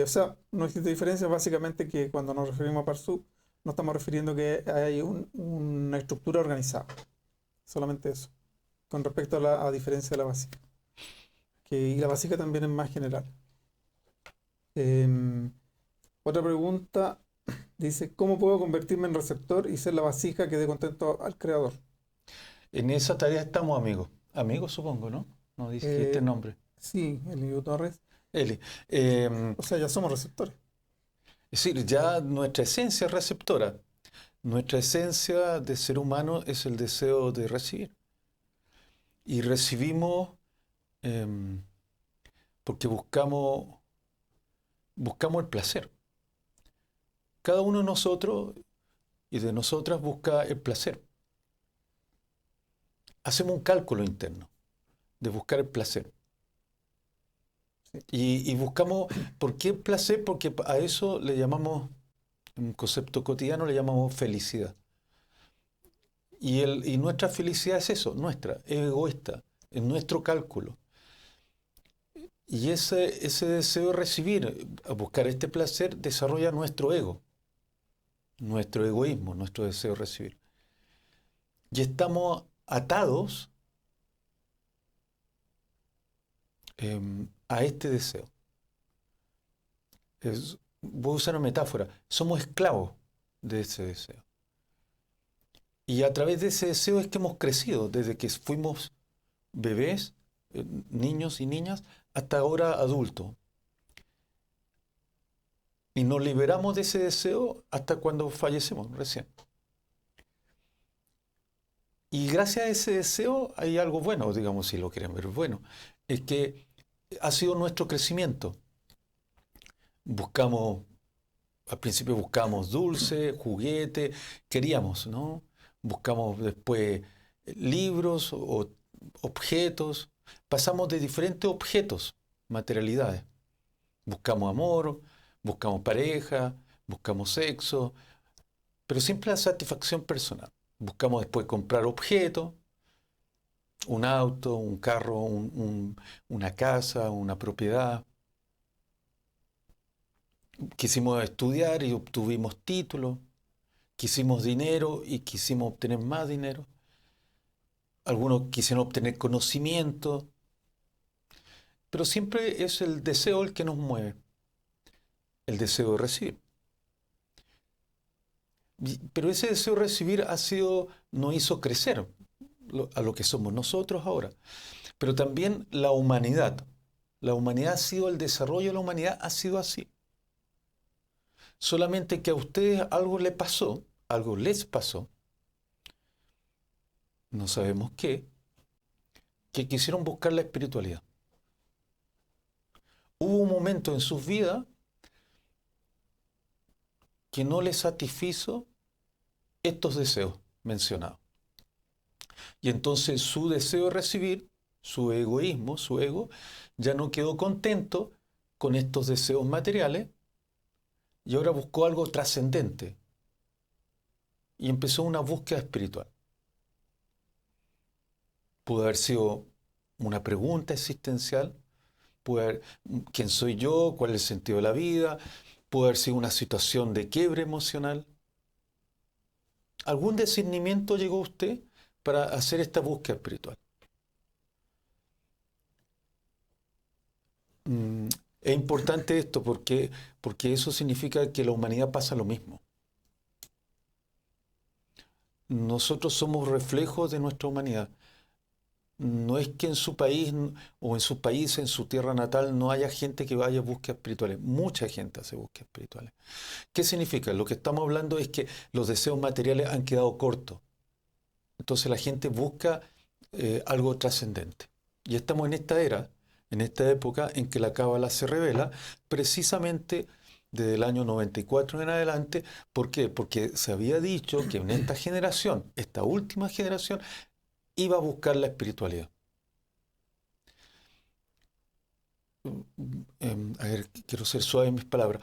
O sea, no existe diferencia, básicamente que cuando nos referimos a Parsuf, no estamos refiriendo que hay una estructura organizada. Solamente eso. Con respecto a la diferencia de la básica. y la vasija también es más general. Em, Otra pregunta dice, ¿cómo puedo convertirme en receptor y ser la vasija que dé contento al creador? En esa tarea estamos, amigos. Amigos, supongo, ¿no? No dijiste Eh, nombre. sí, Elio Torres. Eli. Es O sea, ya somos receptores. decir, ya nuestra esencia es receptora. Nuestra esencia de ser humano es el deseo de recibir. Y recibimos em, porque buscamos el placer. Cada uno de nosotros y de nosotras busca el placer. Hacemos un cálculo interno de buscar el placer. Sí. Y buscamos, ¿por qué placer? Porque a eso le llamamos, en un concepto cotidiano, le llamamos felicidad. Y nuestra felicidad es eso, nuestra, es egoísta, es nuestro cálculo. Y ese deseo de recibir, a buscar este placer, desarrolla nuestro ego, nuestro egoísmo, nuestro deseo de recibir. Y estamos atados a este deseo. Voy a usar una metáfora, somos esclavos de ese deseo. Y a través de ese deseo es que hemos crecido, desde que fuimos bebés, niños y niñas, hasta ahora adultos. Y nos liberamos de ese deseo hasta cuando fallecemos recién. Y gracias a ese deseo hay algo bueno, digamos, si lo quieren ver bueno, es que ha sido nuestro crecimiento. Buscamos, al principio buscamos dulce, juguete, queríamos, ¿no? Buscamos después libros o objetos. Pasamos de diferentes objetos, materialidades. Buscamos amor, buscamos pareja, buscamos sexo, pero siempre la satisfacción personal. Buscamos después comprar objetos, un auto, un carro, una casa, una propiedad. Quisimos estudiar y obtuvimos títulos. Quisimos dinero y quisimos obtener más dinero. Algunos quisieron obtener conocimiento. Pero siempre es el deseo el que nos mueve. El deseo de recibir. Pero ese deseo de recibir nos hizo crecer a lo que somos nosotros ahora. Pero también la humanidad. La humanidad ha sido, el desarrollo de la humanidad ha sido así. Solamente que a ustedes algo les pasó, no sabemos qué, que quisieron buscar la espiritualidad. Hubo un momento en sus vidas que no les satisfizo estos deseos mencionados. Y entonces su deseo de recibir, su egoísmo, su ego, ya no quedó contento con estos deseos materiales y ahora buscó algo trascendente y empezó una búsqueda espiritual. Pudo haber sido una pregunta existencial, pudo haber, ¿quién soy yo? ¿Cuál es el sentido de la vida? Pudo haber sido una situación de quiebre emocional. ¿Algún discernimiento llegó a usted para hacer esta búsqueda espiritual? Es importante esto porque eso significa que la humanidad pasa lo mismo. Nosotros somos reflejos de nuestra humanidad. No es que en su país o en su país, en su tierra natal, no haya gente que vaya a búsquedas espirituales. Mucha gente hace búsquedas espirituales. ¿Qué significa? Lo que estamos hablando es que los deseos materiales han quedado cortos. Entonces la gente busca algo trascendente. Y estamos en esta era, en esta época en que la Cábala se revela, precisamente desde el año 94 en adelante. ¿Por qué? Porque se había dicho que en esta generación, esta última generación, iba a buscar la espiritualidad. A ver, quiero ser suave en mis palabras.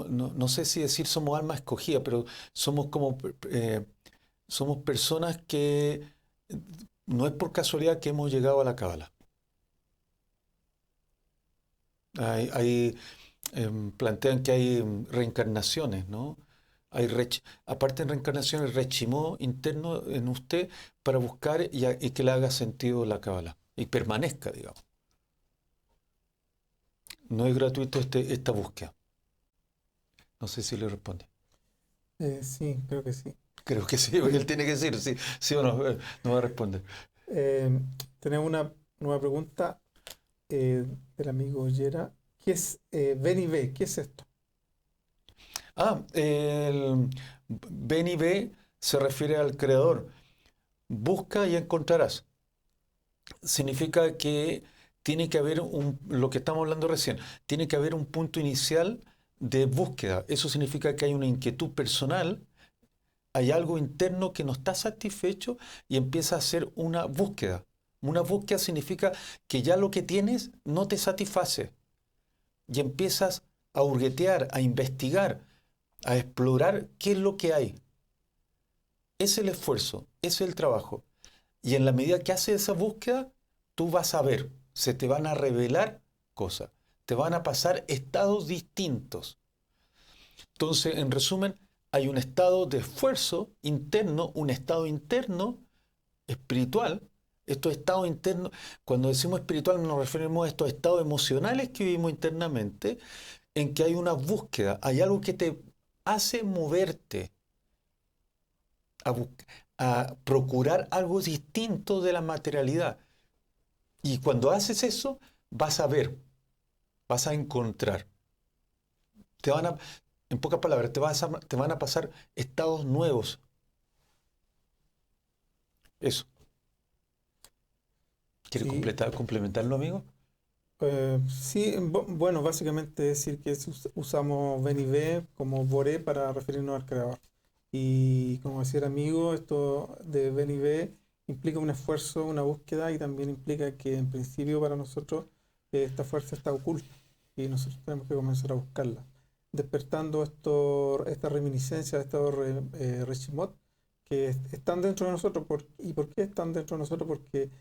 No sé si decir somos almas escogidas, pero somos somos personas que no es por casualidad que hemos llegado a la Cábala. Plantean que hay reencarnaciones, ¿no? Aparte de reencarnaciones, rechimó interno en usted para buscar y que le haga sentido la Cábala y permanezca, digamos. No es gratuito esta búsqueda. No sé si le responde. Sí, creo que sí. Creo que sí, porque él tiene que decir sí, sí o no. No va a responder. Eh, Tenemos una nueva pregunta del amigo Yera. ¿Qué es Ven y Ve? ¿Qué es esto? El ven y ve se refiere al creador. Busca y encontrarás. Significa que tiene que haber lo que estamos hablando recién, tiene que haber un punto inicial de búsqueda. Eso significa que hay una inquietud personal, hay algo interno que no está satisfecho y empieza a hacer una búsqueda. Una búsqueda significa que ya lo que tienes no te satisface y empiezas a hurguetear, a investigar, a explorar qué es lo que hay. Es el esfuerzo, es el trabajo. Y en la medida que haces esa búsqueda, tú vas a ver, se te van a revelar cosas, te van a pasar estados distintos. Entonces, en resumen, hay un estado de esfuerzo interno, un estado interno espiritual. Estos estados internos, cuando decimos espiritual nos referimos a estos estados emocionales que vivimos internamente, en que hay una búsqueda, hay algo que te hace moverte a, a procurar algo distinto de la materialidad. Y cuando haces eso, vas a ver, vas a encontrar. Te van a, en pocas palabras, te van a pasar estados nuevos. Eso. ¿Quiere Sí, complementarlo, amigo? sí, bueno, básicamente decir que usamos Ven y Ve como Boré para referirnos al creador. Y como decía el amigo, esto de Ven y Ve implica un esfuerzo, una búsqueda y también implica que en principio para nosotros esta fuerza está oculta y nosotros tenemos que comenzar a buscarla. Despertando estas reminiscencias, estos Reshimot que están dentro de nosotros. ¿Y por qué están dentro de nosotros? Porque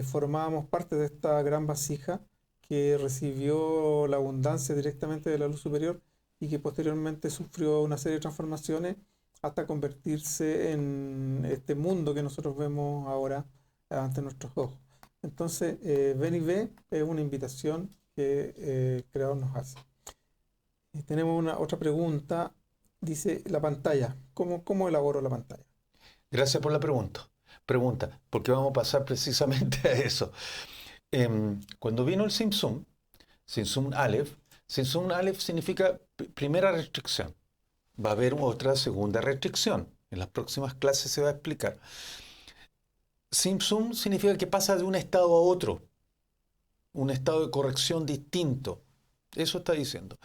formábamos parte de esta gran vasija que recibió la abundancia directamente de la luz superior y que posteriormente sufrió una serie de transformaciones hasta convertirse en este mundo que nosotros vemos ahora ante nuestros ojos. Entonces, Ven y Ve es una invitación que el Creador nos hace. Y tenemos una otra pregunta. Dice la pantalla. ¿Cómo elaboro la pantalla? Gracias por la pregunta. Pregunta, porque vamos a pasar precisamente a eso. Cuando vino el Simsum Aleph, Simsum Aleph significa primera restricción. Va a haber otra segunda restricción. En las próximas clases se va a explicar. Simsum significa que pasa de un estado a otro, un estado de corrección distinto. Eso está diciendo.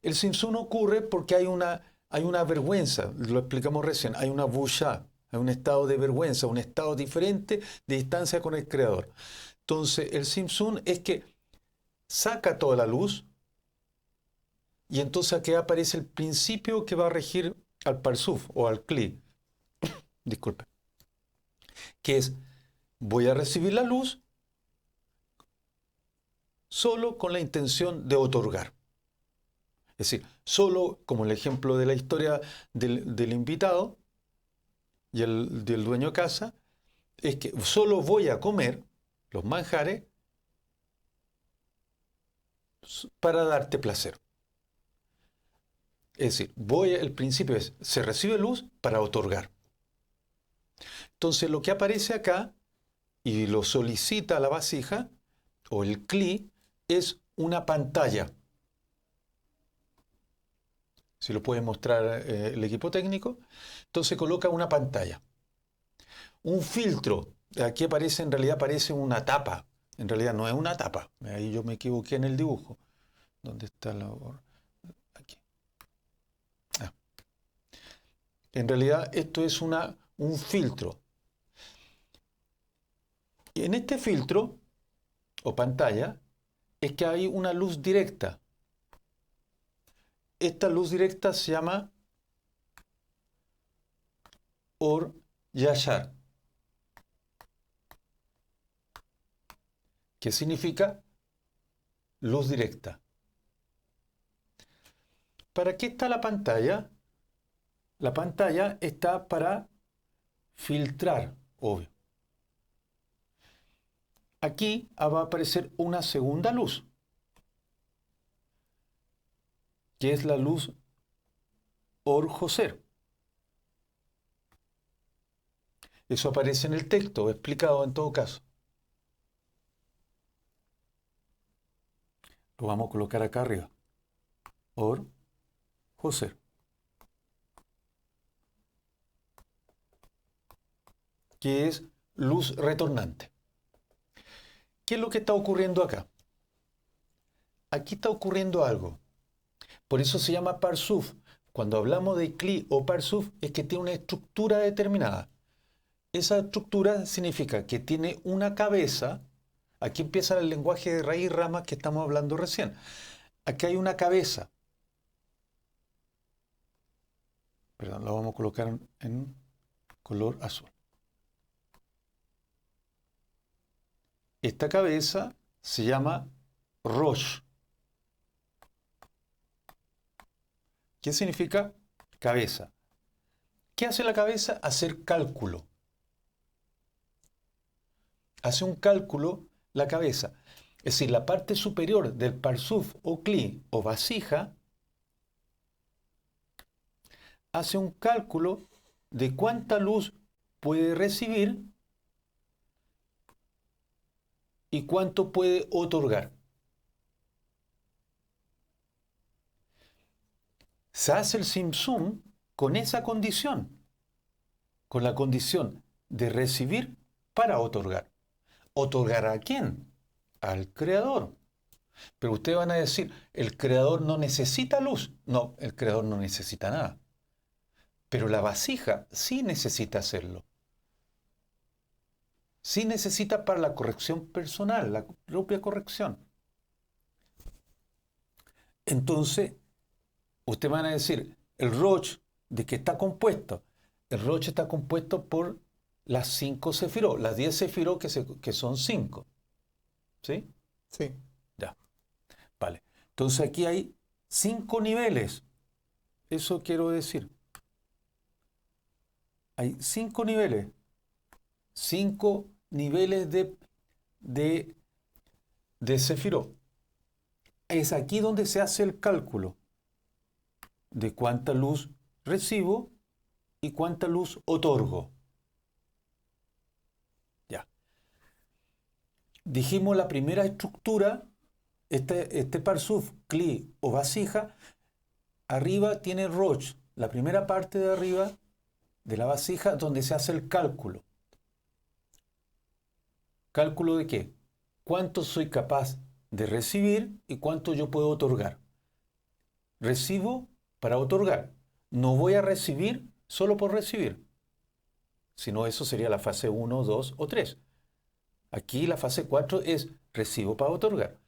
El Simsum ocurre porque hay una vergüenza, lo explicamos recién, hay una busha, hay un estado de vergüenza, un estado diferente de distancia con el Creador. Entonces, el Simsum es que saca toda la luz y entonces aquí aparece el principio que va a regir al Parsuf o al Kli, disculpe, que es voy a recibir la luz solo con la intención de otorgar. Es decir, solo como el ejemplo de la historia del invitado y del dueño de casa, es que solo voy a comer los manjares para darte placer. Es decir, el principio es, se recibe luz para otorgar. Entonces lo que aparece acá, y lo solicita la vasija, o el cli, es una pantalla. Si lo puede mostrar el equipo técnico. Entonces coloca una pantalla. Un filtro. Aquí aparece, en realidad aparece una tapa. En realidad no es una tapa. Ahí yo me equivoqué en el dibujo. ¿Dónde está la...? Aquí. Ah. En realidad esto es un filtro. Y en este filtro, o pantalla, es que hay una luz directa. Esta luz directa se llama Or Yashar, que significa luz directa. ¿Para qué está la pantalla? La pantalla está para filtrar, obvio. Aquí va a aparecer una segunda luz. que es la luz Or-Joser. Eso aparece en el texto, explicado en todo caso. Lo vamos a colocar acá arriba. Or-Joser. Que es luz retornante. ¿Qué es lo que está ocurriendo acá? Aquí está ocurriendo algo. Por eso se llama Parsuf. Cuando hablamos de Kli o Parsuf es que tiene una estructura determinada. Esa estructura significa que tiene una cabeza. Aquí empieza el lenguaje de raíz y ramas que estamos hablando recién. Aquí hay una cabeza. Perdón, lo vamos a colocar en color azul. Esta cabeza se llama Rosh. ¿Qué significa cabeza? ¿Qué hace la cabeza? Hacer cálculo. Hace un cálculo la cabeza. Es decir, la parte superior del parsuf o kli o vasija hace un cálculo de cuánta luz puede recibir y cuánto puede otorgar. Se hace el simsum con esa condición, con la condición de recibir para otorgar. ¿Otorgar a quién? Al creador. Pero ustedes van a decir, el creador no necesita luz. No, el creador no necesita nada. Pero la vasija sí necesita hacerlo. Sí necesita para la corrección personal, la propia corrección. Entonces, ustedes van a decir, el Rosh, ¿de qué está compuesto? El Rosh está compuesto por las 5 sefirot, las 10 sefirot que son 5. ¿Sí? Sí. Ya. Vale. Entonces aquí hay 5 niveles. Eso quiero decir. Hay 5 niveles. 5 niveles de sefirot. Es aquí donde se hace el cálculo de cuánta luz recibo y cuánta luz otorgo. Ya. Dijimos la primera estructura, este parsuf, kli o vasija, arriba tiene rosh, la primera parte de arriba de la vasija donde se hace el cálculo. ¿Cálculo de qué? ¿Cuánto soy capaz de recibir y cuánto yo puedo otorgar? Recibo para otorgar. No voy a recibir solo por recibir, sino eso sería la fase 1, 2 o 3. Aquí la fase 4 es recibo para otorgar.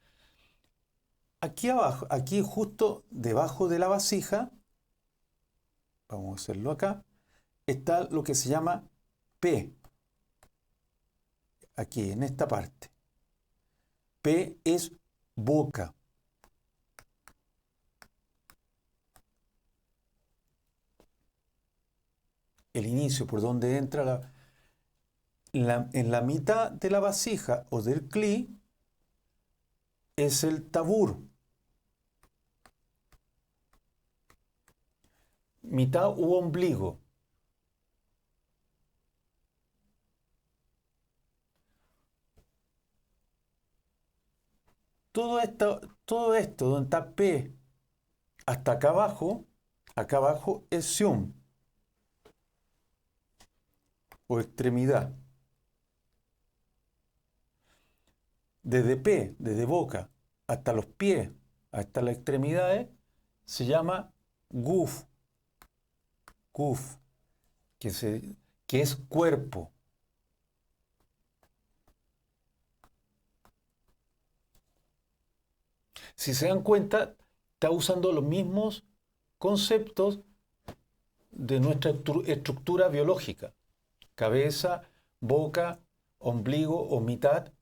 Aquí abajo, aquí justo debajo de la vasija, vamos a hacerlo acá, está lo que se llama P. Aquí, en esta parte. P es boca. El inicio, por donde entra en la mitad de la vasija o del kli, es el tabur. Mitad u ombligo. Todo esto donde está P hasta acá abajo es Sium o extremidad. Desde P, desde boca, hasta los pies, hasta las extremidades, se llama Guf. Guf, que es cuerpo. Si se dan cuenta, está usando los mismos conceptos de nuestra estructura biológica. Cabeza, boca, ombligo o mitad,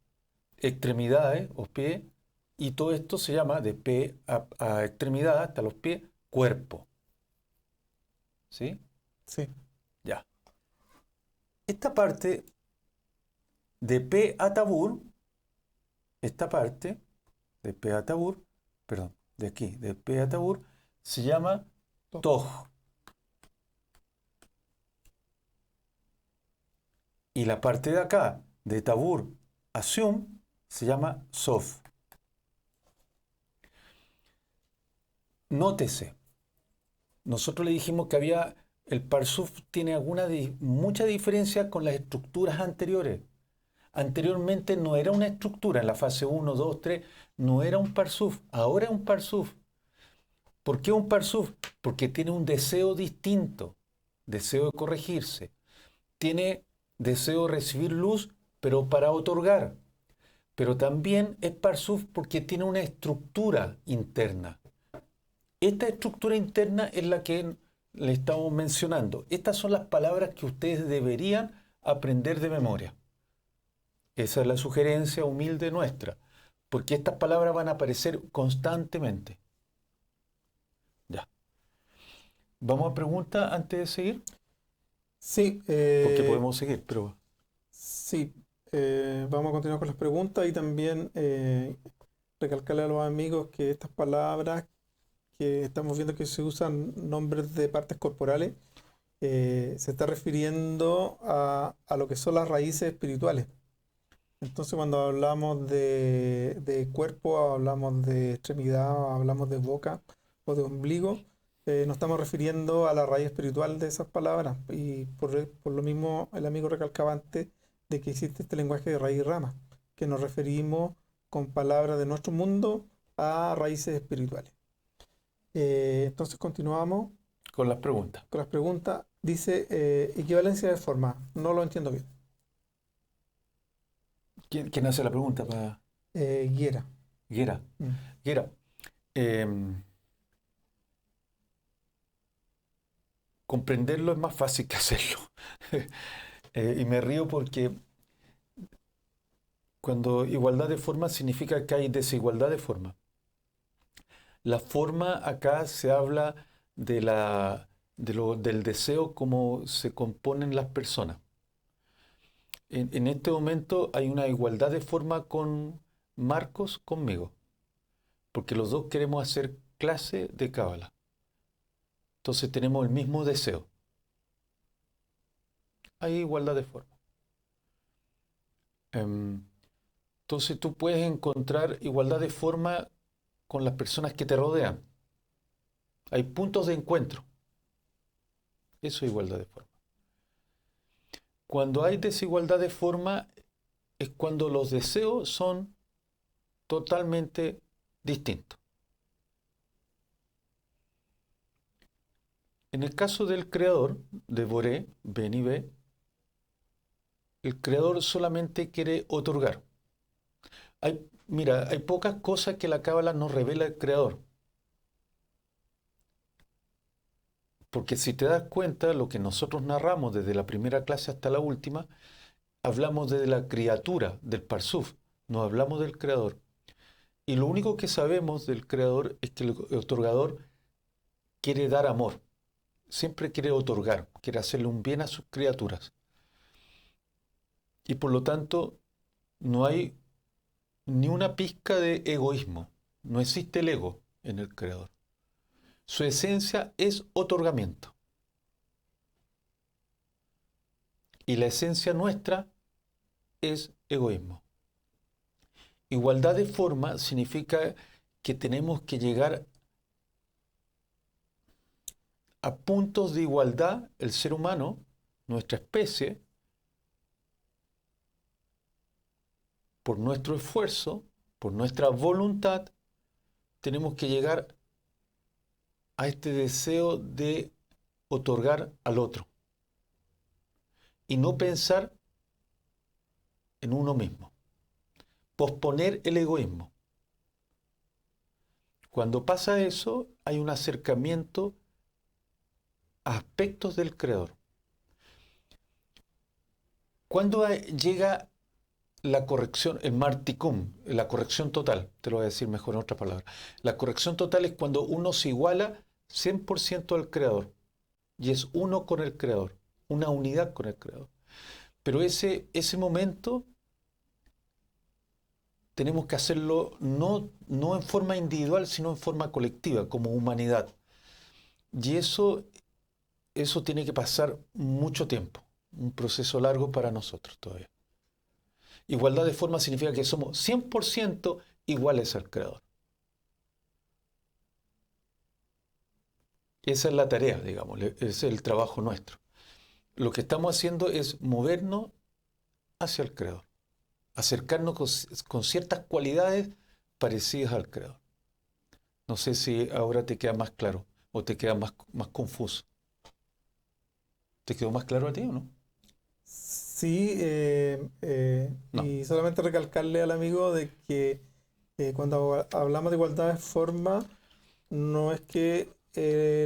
extremidades o pies, y todo esto se llama de pie a extremidad hasta los pies, cuerpo. ¿Sí? Sí. Ya. Esta parte de P a tabur, esta parte de P a tabur, perdón, de aquí, de P a tabur, se llama To. Toj. Y la parte de acá, de Tabur a Sium, se llama Sof. Nótese, nosotros le dijimos que el Parsuf tiene mucha diferencia con las estructuras anteriores. Anteriormente no era una estructura, en la fase 1, 2, 3, no era un Parsuf, ahora es un Parsuf. ¿Por qué un Parsuf? Porque tiene un deseo distinto, deseo de corregirse. Tiene deseo de recibir luz, pero para otorgar. Pero también es Parsuf porque tiene una estructura interna. Esta estructura interna es la que le estamos mencionando. Estas son las palabras que ustedes deberían aprender de memoria. Esa es la sugerencia humilde nuestra, porque estas palabras van a aparecer constantemente. Ya. ¿Vamos a preguntas antes de seguir? Sí, Porque podemos seguir, pero... sí, vamos a continuar con las preguntas y también recalcarle a los amigos que estas palabras que estamos viendo que se usan nombres de partes corporales, se está refiriendo a lo que son las raíces espirituales. Entonces, cuando hablamos de cuerpo, hablamos de extremidad, hablamos de boca o de ombligo, nos estamos refiriendo a la raíz espiritual de esas palabras. Y por lo mismo, el amigo recalcaba antes de que existe este lenguaje de raíz y rama, que nos referimos con palabras de nuestro mundo a raíces espirituales. Entonces, continuamos Con las preguntas. con las preguntas. Dice equivalencia de forma. No lo entiendo bien. ¿Quién hace la pregunta para Guiera. Guera? Mm. Guera, comprenderlo es más fácil que hacerlo. Y me río porque cuando igualdad de forma significa que hay desigualdad de forma. La forma acá se habla del deseo como se componen las personas. En este momento hay una igualdad de forma con Marcos conmigo, porque los dos queremos hacer clase de Cábala. Entonces tenemos el mismo deseo. Hay igualdad de forma. Entonces tú puedes encontrar igualdad de forma con las personas que te rodean. Hay puntos de encuentro. Eso es igualdad de forma. Cuando hay desigualdad de forma es cuando los deseos son totalmente distintos. En el caso del creador, de Boré, Beni Bé, el creador solamente quiere otorgar. Mira, hay pocas cosas que la Cábala nos revela el creador. Porque si te das cuenta, lo que nosotros narramos desde la primera clase hasta la última, hablamos de la criatura, del Parsuf, no hablamos del creador. Y lo único que sabemos del creador es que el otorgador quiere dar amor, siempre quiere otorgar, quiere hacerle un bien a sus criaturas. Y por lo tanto, no hay ni una pizca de egoísmo, no existe el ego en el creador. Su esencia es otorgamiento. Y la esencia nuestra es egoísmo. Igualdad de forma significa que tenemos que llegar a puntos de igualdad, el ser humano, nuestra especie, por nuestro esfuerzo, por nuestra voluntad, tenemos que llegar a este deseo de otorgar al otro y no pensar en uno mismo, posponer el egoísmo. Cuando pasa eso, hay un acercamiento a aspectos del creador. Cuando llega la corrección, el marticum, la corrección total, te lo voy a decir mejor en otras palabras. La corrección total es cuando uno se iguala 100% al creador y es uno con el creador, una unidad con el creador. Pero ese momento tenemos que hacerlo no en forma individual, sino en forma colectiva, como humanidad. Y eso tiene que pasar mucho tiempo, un proceso largo para nosotros todavía. Igualdad de forma significa que somos 100% iguales al Creador. Esa es la tarea, digamos, ese es el trabajo nuestro. Lo que estamos haciendo es movernos hacia el Creador, acercarnos con ciertas cualidades parecidas al Creador. No sé si ahora te queda más claro o te queda más confuso. ¿Te quedó más claro a ti o no? Sí, No. y solamente recalcarle al amigo de que cuando hablamos de igualdad de forma, no es que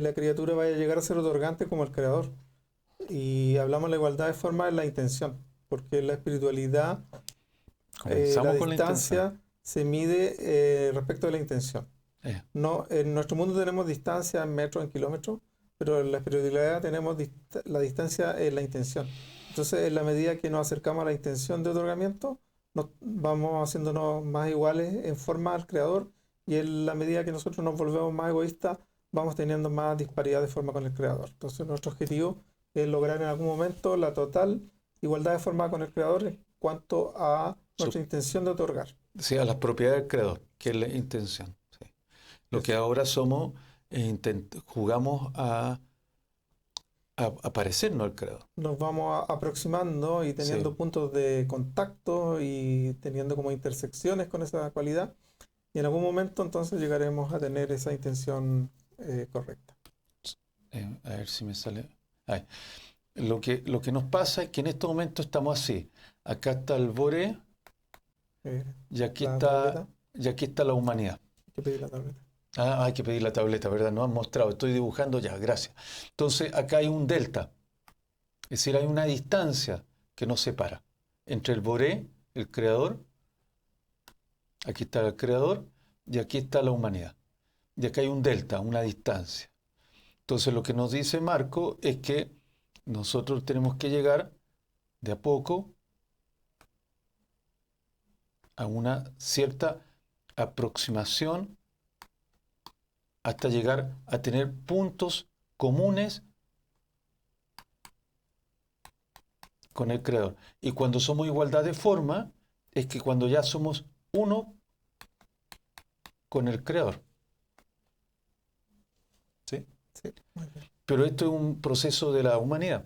la criatura vaya a llegar a ser otorgante como el creador. Y hablamos de la igualdad de forma en la intención, porque en la espiritualidad la Comenzamos con la intención. distancia se mide respecto de la intención. Eh, No, en nuestro mundo tenemos distancia en metros, en kilómetros, pero en la espiritualidad tenemos la distancia en la intención. Entonces, en la medida que nos acercamos a la intención de otorgamiento, nos vamos haciéndonos más iguales en forma al Creador, y en la medida que nosotros nos volvemos más egoístas, vamos teniendo más disparidad de forma con el Creador. Entonces, nuestro objetivo es lograr en algún momento la total igualdad de forma con el Creador en cuanto a nuestra intención de otorgar. sí, a las propiedades del Creador, que es la intención. Sí. Lo que Eso. ahora somos, jugamos a parecernos al Creador. Nos vamos aproximando y Sí. teniendo puntos de contacto y teniendo como intersecciones con esa cualidad. Y en algún momento entonces llegaremos a tener esa intención correcta. A ver si me sale. Ahí. Lo que nos pasa es que en estos momentos estamos así. Acá está el Boré Eh, y aquí la está, tableta, y aquí está la humanidad. hay que pedir la tableta. Ah, hay que pedir la tableta, ¿verdad? No han mostrado. Estoy dibujando ya, gracias. Entonces, acá hay un delta. Es decir, hay una distancia que nos separa entre el Boré, el creador, aquí está el creador, y aquí está la humanidad. Y acá hay un delta, una distancia. Entonces, lo que nos dice Marco es que nosotros tenemos que llegar de a poco a una cierta aproximación hasta llegar a tener puntos comunes con el Creador. Y cuando somos igualdad de forma, es que cuando ya somos uno con el Creador. ¿Sí? Sí, muy bien. Pero esto es un proceso de la humanidad.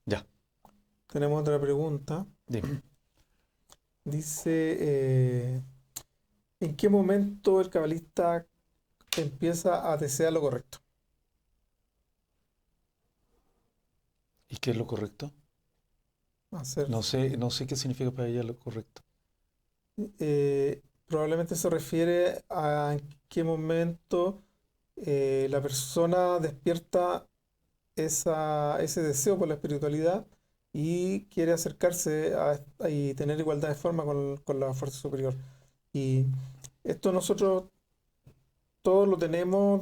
Ya, Tenemos otra pregunta. dime. Dice, ¿en qué momento el cabalista empieza a desear lo correcto? ¿Y qué es lo correcto? Hacer, No sé qué significa para ella lo correcto. probablemente se refiere a en qué momento la persona despierta ese deseo por la espiritualidad y quiere acercarse y tener igualdad de forma con la fuerza superior. Y esto nosotros todos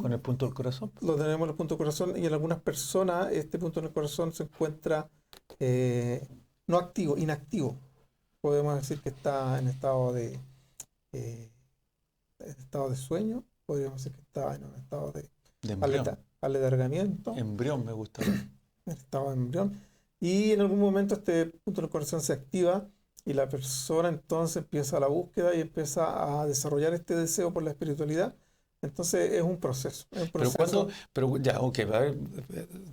Con el punto del corazón. lo tenemos en el punto del corazón, y en algunas personas este punto en el corazón se encuentra eh, no activo, inactivo. Podemos decir que está eh, en estado de sueño, podríamos decir que está en un estado de De embrión. aletargamiento, Embrión me gusta hablar. en estado de embrión, y en algún momento este punto del corazón se activa y la persona entonces empieza la búsqueda y empieza a desarrollar este deseo por la espiritualidad. Entonces es un Pero cuando, proceso. pero ya, ok, a ver,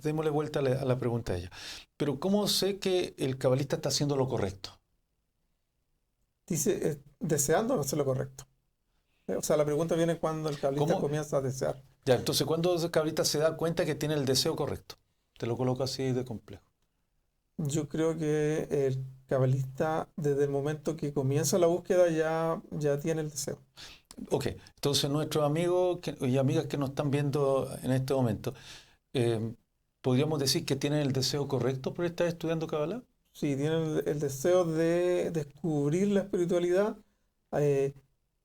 démosle vuelta a la pregunta de ella. Pero ¿cómo sé que el cabalista está haciendo lo correcto? Dice, deseando hacer lo correcto. O sea, la pregunta viene cuando el cabalista ¿Cómo? comienza a desear. Ya, entonces, ¿cuándo el cabalista se da cuenta que tiene el deseo correcto? Te lo coloco así de complejo. Yo creo que el cabalista, desde el momento que comienza la búsqueda, ya tiene el deseo. Ok, entonces nuestros amigos y amigas que nos están viendo en este momento, eh, ¿podríamos decir que tienen el deseo correcto por estar estudiando Kabbalah? Sí, tiene el deseo de descubrir la espiritualidad. eh,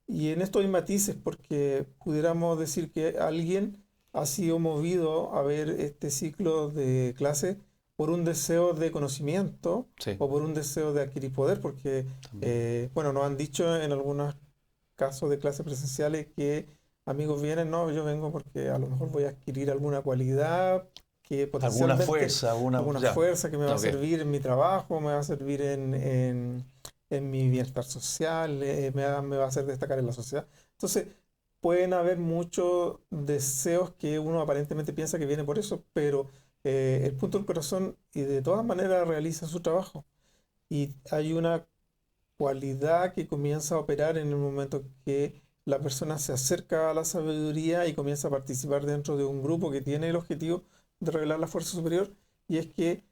y en esto hay matices, porque pudiéramos decir que alguien ha sido movido a ver este ciclo de clase por un deseo de conocimiento Sí, o por un deseo de adquirir poder, porque, también. bueno, nos han dicho en algunos casos de clases presenciales que amigos vienen, no, yo vengo porque a lo mejor voy a adquirir alguna cualidad que Alguna potencialmente, fuerza, alguna ya, fuerza que me va a ok. servir en mi trabajo, me va a servir en mi bienestar social, me va a hacer destacar en la sociedad. Entonces, pueden haber muchos deseos que uno aparentemente piensa que viene por eso, pero el punto del corazón y de todas maneras realiza su trabajo. Y hay una cualidad que comienza a operar en el momento que la persona se acerca a la sabiduría y comienza a participar dentro de un grupo que tiene el objetivo de revelar la fuerza superior, y es que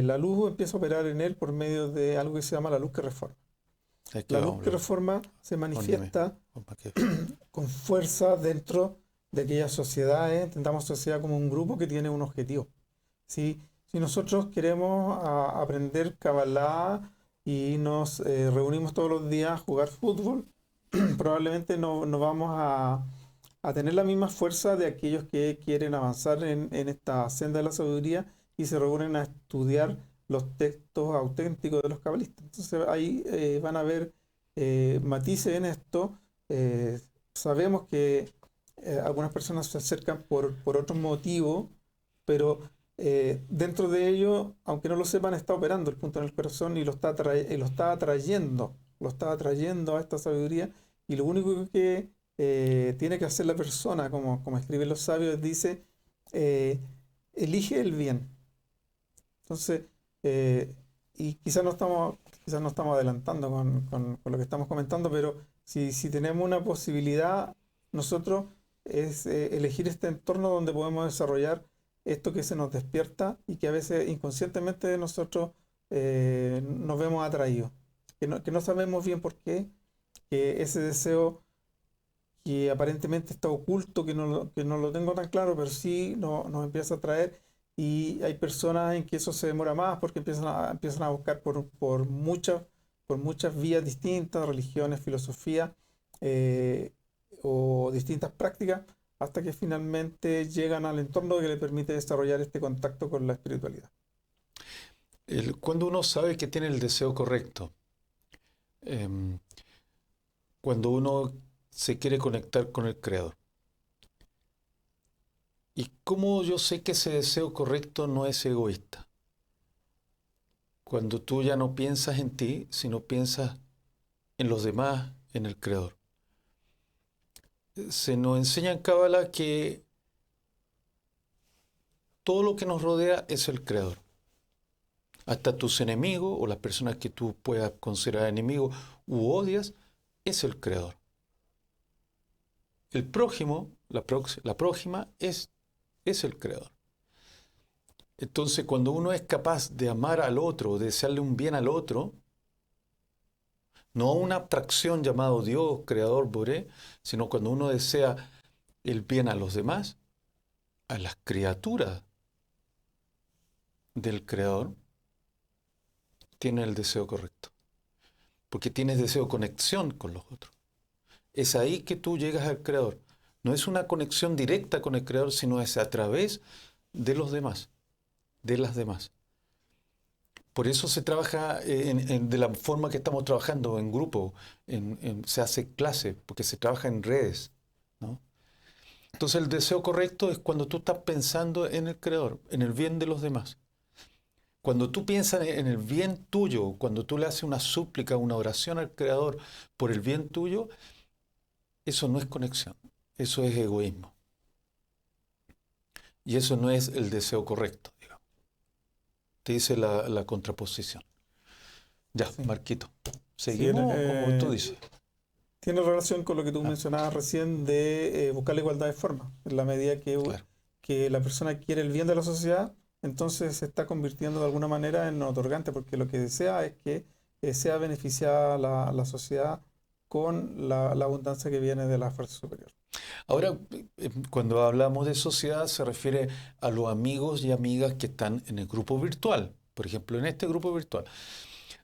la luz empieza a operar en él por medio de algo que se llama la luz que reforma. Es que La luz que vamos, reforma se óneme, manifiesta ¿para qué? con fuerza dentro de aquellas sociedades, entendamos sociedad como un grupo que tiene un objetivo. Si nosotros queremos aprender Kabbalah y nos reunimos todos los días a jugar fútbol, probablemente no vamos a tener la misma fuerza de aquellos que quieren avanzar en esta senda de la sabiduría y se reúnen a estudiar los textos auténticos de los cabalistas. Entonces ahí van a haber matices en esto. Sabemos que algunas personas se acercan por otro motivo, pero dentro de ello, aunque no lo sepan, está operando el punto en el corazón y lo está atrayendo a esta sabiduría, y lo único que tiene que hacer la persona, como escriben los sabios, dice, eh, elige el bien. Entonces, eh, y quizás no estamos adelantando con lo que estamos comentando, pero si tenemos una posibilidad, nosotros es elegir este entorno donde podemos desarrollar esto que se nos despierta y que a veces inconscientemente nosotros nos vemos atraídos, que no sabemos bien por qué, que ese deseo que aparentemente está oculto, que no lo tengo tan claro, pero sí nos empieza a atraer, y hay personas en que eso se demora más porque empiezan a buscar por muchas vías distintas, religiones, filosofía eh, o distintas prácticas, hasta que finalmente llegan al entorno que le permite desarrollar este contacto con la espiritualidad. Cuando uno sabe que tiene el deseo correcto, em, cuando uno se quiere conectar con el Creador. ¿Y cómo yo sé que ese deseo correcto no es egoísta? Cuando tú ya no piensas en ti, sino piensas en los demás, en el Creador. Se nos enseña en Cábala que todo lo que nos rodea es el Creador. Hasta tus enemigos o las personas que tú puedas considerar enemigos u odias, es el Creador. El prójimo, la prójima, es el Creador. Entonces, cuando uno es capaz de amar al otro, de desearle un bien al otro, no una abstracción llamado Dios, Creador, Boré, sino cuando uno desea el bien a los demás, a las criaturas del Creador, tiene el deseo correcto. Porque tienes deseo de conexión con los otros. Es ahí que tú llegas al Creador. No es una conexión directa con el Creador, sino es a través de los demás, de las demás. Por eso se trabaja de la forma que estamos trabajando en grupo, se hace clase, porque se trabaja en redes, ¿no? Entonces el deseo correcto es cuando tú estás pensando en el Creador, en el bien de los demás. Cuando tú piensas en el bien tuyo, cuando tú le haces una súplica, una oración al Creador por el bien tuyo, eso no es conexión, eso es egoísmo. Y eso no es el deseo correcto, digamos. Te dice la contraposición. Ya, Sí, Marquito, sí, ¿seguimos o tú dices? tiene relación con lo que tú Ah, mencionabas recién de buscar la igualdad de formas. En la medida claro. que la persona quiere el bien de la sociedad, entonces se está convirtiendo de alguna manera en otorgante, porque lo que desea es que sea beneficiada la sociedad con la abundancia que viene de la fuerza superior. Ahora, cuando hablamos de sociedad, se refiere a los amigos y amigas que están en el grupo virtual. Por ejemplo, en este grupo virtual.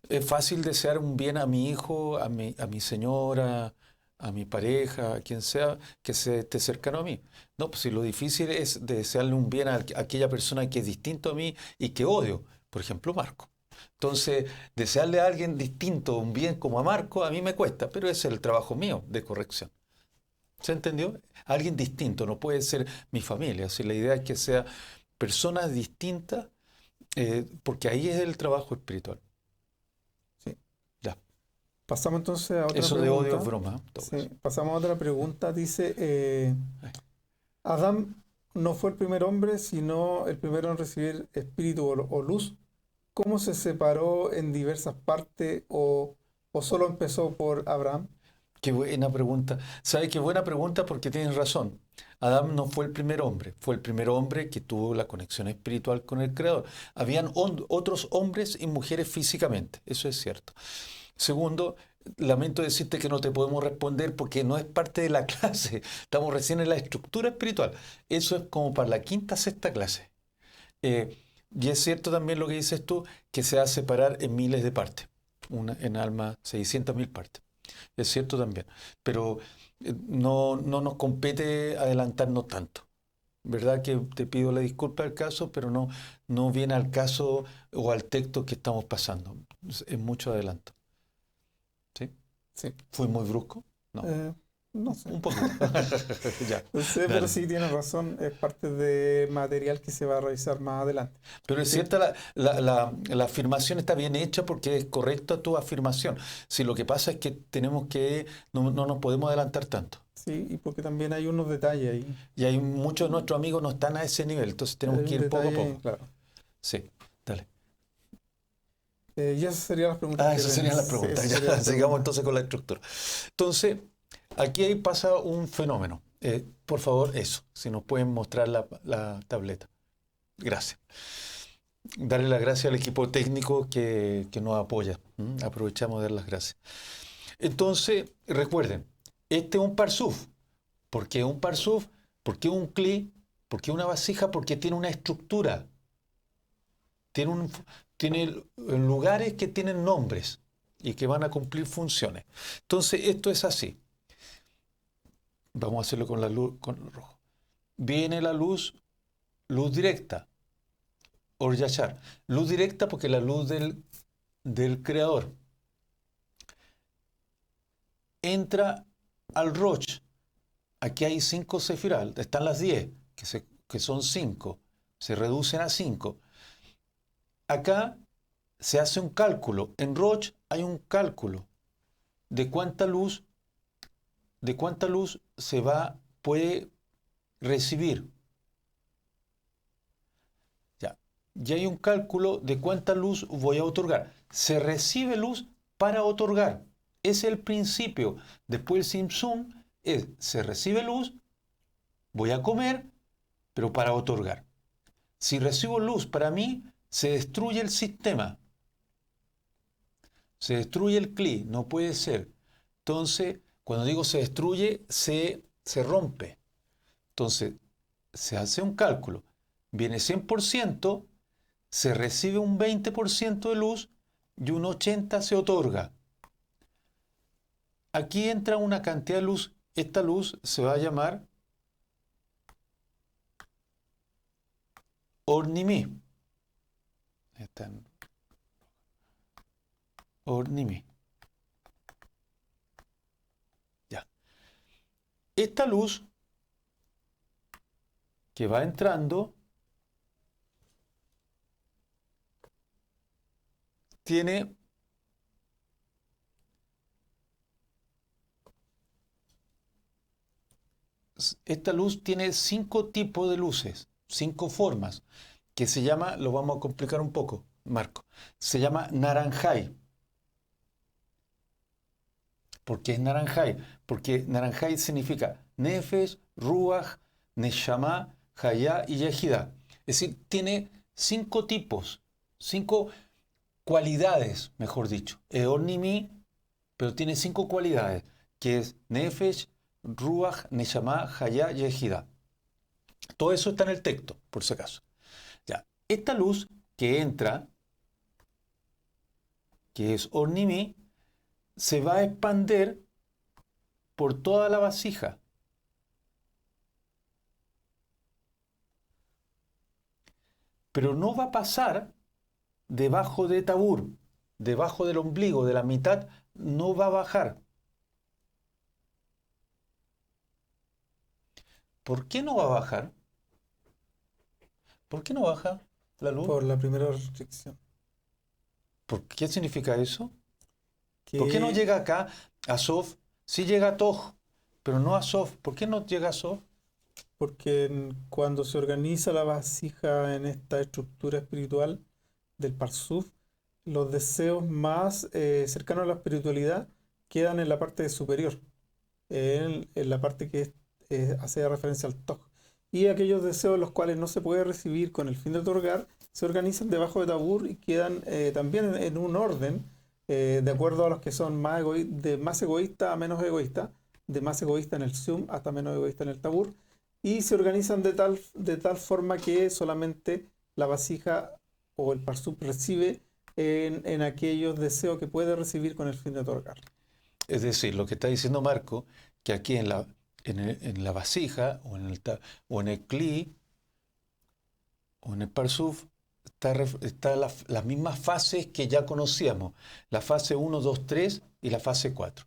Es fácil desear un bien a mi hijo, a mi señora, a mi pareja, a quien sea que se esté cercano a mí. No, pues si lo difícil es desearle un bien a aquella persona que es distinto a mí y que odio. Por ejemplo, Marco. Entonces, desearle a alguien distinto un bien como a Marco, a mí me cuesta, pero ese es el trabajo mío de corrección. ¿Se entendió? Alguien distinto, no puede ser mi familia. Si la idea es que sea personas distintas, porque ahí es el trabajo espiritual. Sí. Ya. Pasamos entonces a otra Eso de odio es pregunta. broma, en todo Sí, caso. pasamos a otra pregunta. Dice, Ay. Adán no fue el primer hombre, sino el primero en recibir espíritu o luz. ¿Cómo se separó en diversas partes o solo empezó por Abraham? Qué buena pregunta. ¿Sabe qué buena pregunta? Porque tienes razón. Adán no fue el primer hombre, fue el primer hombre que tuvo la conexión espiritual con el Creador. Habían otros hombres y mujeres físicamente, eso es cierto. Segundo, lamento decirte que no te podemos responder porque no es parte de la clase. Estamos recién en la estructura espiritual. Eso es como para la quinta, sexta clase. Eh, y es cierto también lo que dices tú, que se va a separar en miles de partes, en alma 600.000 partes. Es cierto también, pero no nos compete adelantarnos tanto. ¿Verdad que te pido la disculpa del caso, pero no viene al caso o al texto que estamos pasando? Es mucho adelanto. ¿Sí? Sí. ¿Fui muy brusco? No, Eh, no sé. un poquito. Ya, No sé, pero dale. sí tienes razón, es parte de material que se va a revisar más adelante. Pero es Sí, cierta, la afirmación está bien hecha porque es correcta tu afirmación. Si lo que pasa es que no nos podemos adelantar tanto. sí, y porque también hay unos detalles ahí. Y hay muchos de nuestros amigos no están a ese nivel, entonces tenemos Hay que un ir poco a detalle, poco. claro. Sí, dale. Y esas serían las preguntas Ah, que esas serían las tenés. Sí, preguntas. esas Ya, serían las sigamos preguntas. entonces con la estructura. Entonces, aquí ahí pasa un fenómeno. Por favor, eso, si nos pueden mostrar la tableta. Gracias. Darle las gracias al equipo técnico que nos apoya. ¿Mm? Aprovechamos de dar las gracias. Entonces, recuerden, este es un parsuf. ¿Por qué un parsuf? ¿Por qué un cli? ¿Por qué una vasija? Porque tiene una estructura. Tiene, tiene lugares que tienen nombres y que van a cumplir funciones. Entonces, esto es así. Vamos a hacerlo con la luz, con el rojo. Viene la luz directa, or yashar. Luz directa porque la luz del creador entra al roch. Aquí hay 5 sefiral, están las 10, que son 5, se reducen a 5. Acá se hace un cálculo. En roch hay un cálculo de cuánta luz puede recibir. Ya. Y hay un cálculo de cuánta luz voy a otorgar. Se recibe luz para otorgar. Es el principio. Después el Simpson se recibe luz, voy a comer, pero para otorgar. Si recibo luz para mí, se destruye el sistema. Se destruye el CLI, no puede ser. Entonces, cuando digo se destruye, se rompe. Entonces, se hace un cálculo. Viene 100%, se recibe un 20% de luz y un 80% se otorga. Aquí entra una cantidad de luz. Esta luz se va a llamar Ornimi. Ornimi. Ya. Esta luz que va entrando tiene esta luz tiene 5 tipos de luces, 5 formas, que se llama, lo vamos a complicar un poco, Marco, se llama naranjay. ¿Por qué es naranjay? Porque naranjay significa nefesh, ruach, neshama, hayá y yehida. Es decir, tiene 5 tipos, 5 cualidades, mejor dicho. Eornimi, pero tiene 5 cualidades, que es nefesh, ruach, neshama, hayá y yehida. Todo eso está en el texto, por si acaso. Ya. Esta luz que entra, que es ornimi, se va a expander por toda la vasija. Pero no va a pasar debajo de tabur, debajo del ombligo, de la mitad, no va a bajar. ¿por qué no va a bajar? ¿Por qué no baja la luz? Por la primera restricción. ¿Qué significa eso? ¿Por qué no Que llega acá a Sof? Sí llega a Toj, pero no a Sof. ¿Por qué no llega a Sof? Porque cuando se organiza la vasija en esta estructura espiritual del Parsuf, los deseos más cercanos a la espiritualidad quedan en la parte superior, en la parte que hace referencia al Toj. Y aquellos deseos los cuales no se puede recibir con el fin de otorgar, se organizan debajo de Tabur y quedan también en un orden, de acuerdo a los que son de más egoísta a menos egoísta, de más egoísta en el Sum hasta menos egoísta en el Tabur, y se organizan de tal forma que solamente la vasija o el Parsuf recibe en aquellos deseos que puede recibir con el fin de otorgar. Es decir, lo que está diciendo Marco, que aquí en la vasija o en el Kli o en el Parsuf está las mismas fases que ya conocíamos, la fase 1, 2, 3 y la fase 4.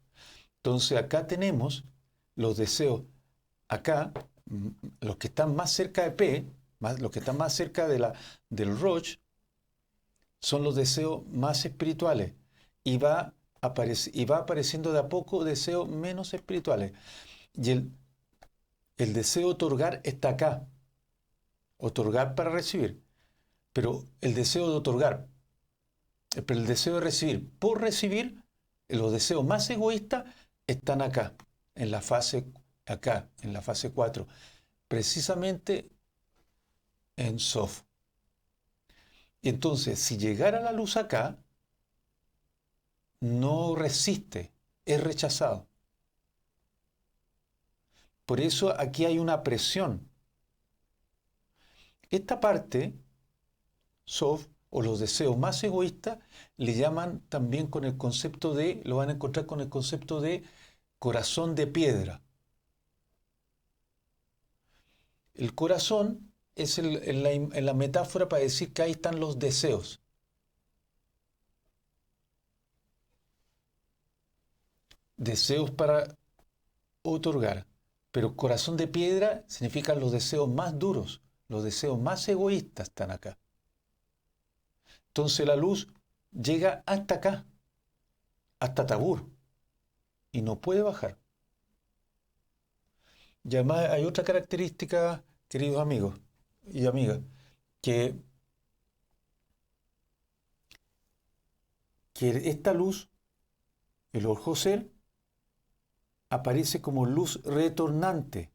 Entonces acá tenemos los deseos, acá los que están más cerca de P, los que están más cerca del Rosh, son los deseos más espirituales y va apareciendo de a poco deseos menos espirituales. Y el deseo de otorgar está acá, otorgar para recibir, pero el deseo de otorgar, pero el deseo de recibir por recibir, los deseos más egoístas están acá, en la fase 4, precisamente en Sof. Y entonces, si llegara la luz acá, no resiste, es rechazado. Por eso aquí hay una presión. Esta parte, Sof, o los deseos más egoístas, le llaman también con el concepto lo van a encontrar con el concepto de corazón de piedra. El corazón es en la metáfora para decir que ahí están los deseos. Deseos para otorgar. Pero corazón de piedra significan los deseos más duros, los deseos más egoístas están acá. Entonces la luz llega hasta acá, hasta Tabur, y no puede bajar. Y además hay otra característica, queridos amigos y amigas, que esta luz, el Or-Joser, aparece como luz retornante.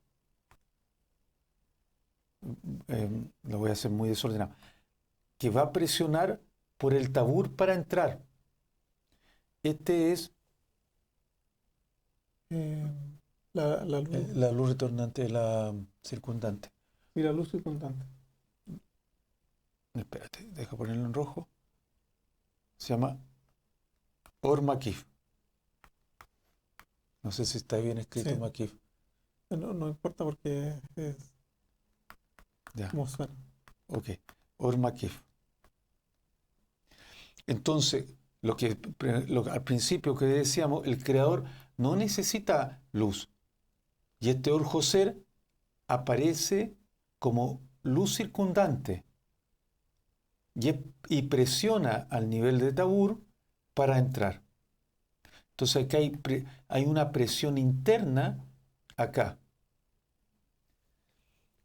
Lo voy a hacer muy desordenado. Que va a presionar por el Tabur para entrar. Este es La luz la luz retornante, la circundante. y la luz circundante. Espérate, deja ponerlo en rojo. Se llama Or Makif. No sé si está bien escrito Sí. Makif. No importa porque es Ya, como suena. ok. Or Makif. Entonces, al principio que decíamos, el creador no necesita luz. Y este Or Joser aparece como luz circundante y presiona al nivel de Tabur para entrar. Entonces acá hay una presión interna acá.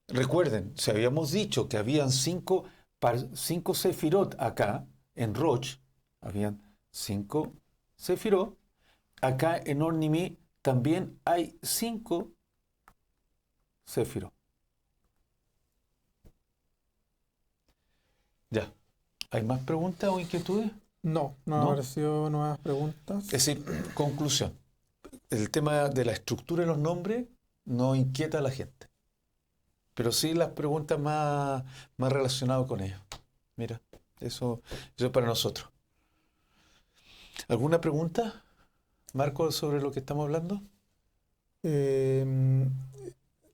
Recuerden, si habíamos dicho que habían cinco sefirot acá, en Roch, habían 5 sefirot, acá en Or-Nimi también hay 5 sefirot. Ya. ¿Hay más preguntas o inquietudes? No ¿No? apareció nuevas preguntas. Es decir, conclusión. El tema de la estructura de los nombres no inquieta a la gente. Pero sí las preguntas más relacionadas con ellos. Mira, eso es para nosotros. ¿Alguna pregunta, Marco, sobre lo que estamos hablando?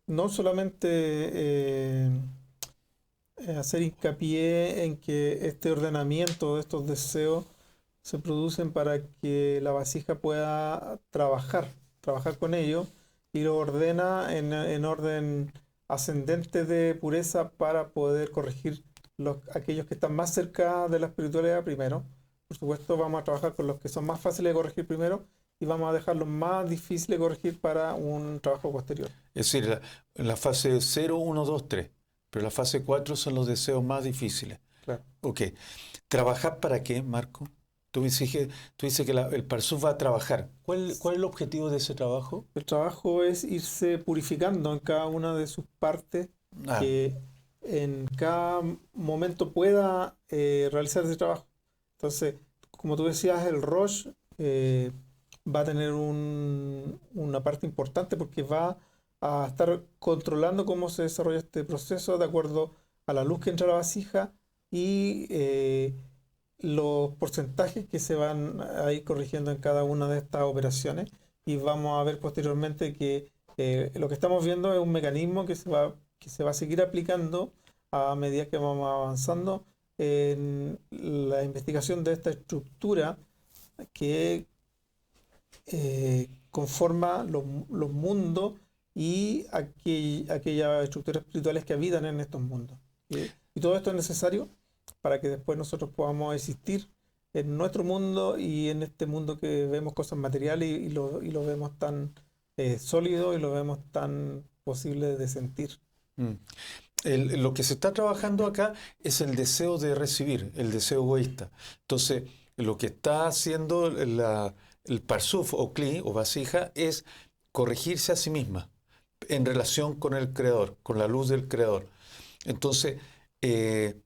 No solamente hacer hincapié en que este ordenamiento de estos deseos se producen para que la vasija pueda trabajar con ellos y lo ordena en orden ascendente de pureza para poder corregir aquellos que están más cerca de la espiritualidad primero. Por supuesto, vamos a trabajar con los que son más fáciles de corregir primero y vamos a dejar los más difíciles de corregir para un trabajo posterior. Es decir, la fase 0, 1, 2, 3. Pero la fase 4 son los deseos más difíciles. Claro. Ok. ¿Trabajar para qué, Marco? Tú dices que el Parsuf va a trabajar. ¿Cuál es el objetivo de ese trabajo? El trabajo es irse purificando en cada una de sus partes, Ah, que en cada momento pueda realizar ese trabajo. Entonces, como tú decías, el Rosh va a tener una parte importante porque va a estar controlando cómo se desarrolla este proceso de acuerdo a la luz que entra a la vasija y los porcentajes que se van a ir corrigiendo en cada una de estas operaciones. Y vamos a ver posteriormente que lo que estamos viendo es un mecanismo que se va a seguir aplicando a medida que vamos avanzando en la investigación de esta estructura que conforma los mundos y aquellas estructuras espirituales que habitan en estos mundos. Y todo esto es necesario para que después nosotros podamos existir en nuestro mundo y en este mundo que vemos cosas materiales y lo vemos tan sólido y lo vemos tan posible de sentir. mm. Lo que se está trabajando acá es el deseo de recibir, el deseo egoísta. Entonces, lo que está haciendo el Parsuf o Kli o vasija es corregirse a sí misma en relación con el Creador, con la luz del Creador. Entonces, el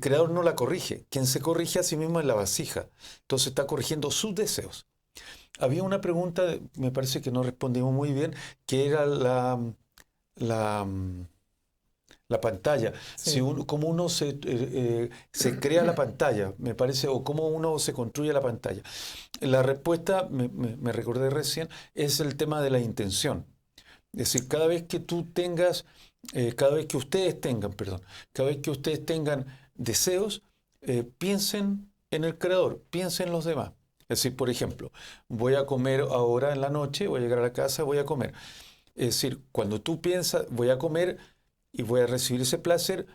Creador no la corrige. Quien se corrige a sí mismo es la vasija. Entonces está corrigiendo sus deseos. Había una pregunta, me parece que no respondimos muy bien, que era la pantalla. Sí. Cómo uno se crea la pantalla, me parece, o cómo uno se construye la pantalla. La respuesta, me recordé recién, es el tema de la intención. Es decir, cada vez que ustedes tengan deseos, piensen en el Creador, piensen en los demás. Es decir, por ejemplo, voy a comer ahora en la noche, voy a llegar a la casa, voy a comer. Es decir, cuando tú piensas, voy a comer y voy a recibir ese placer,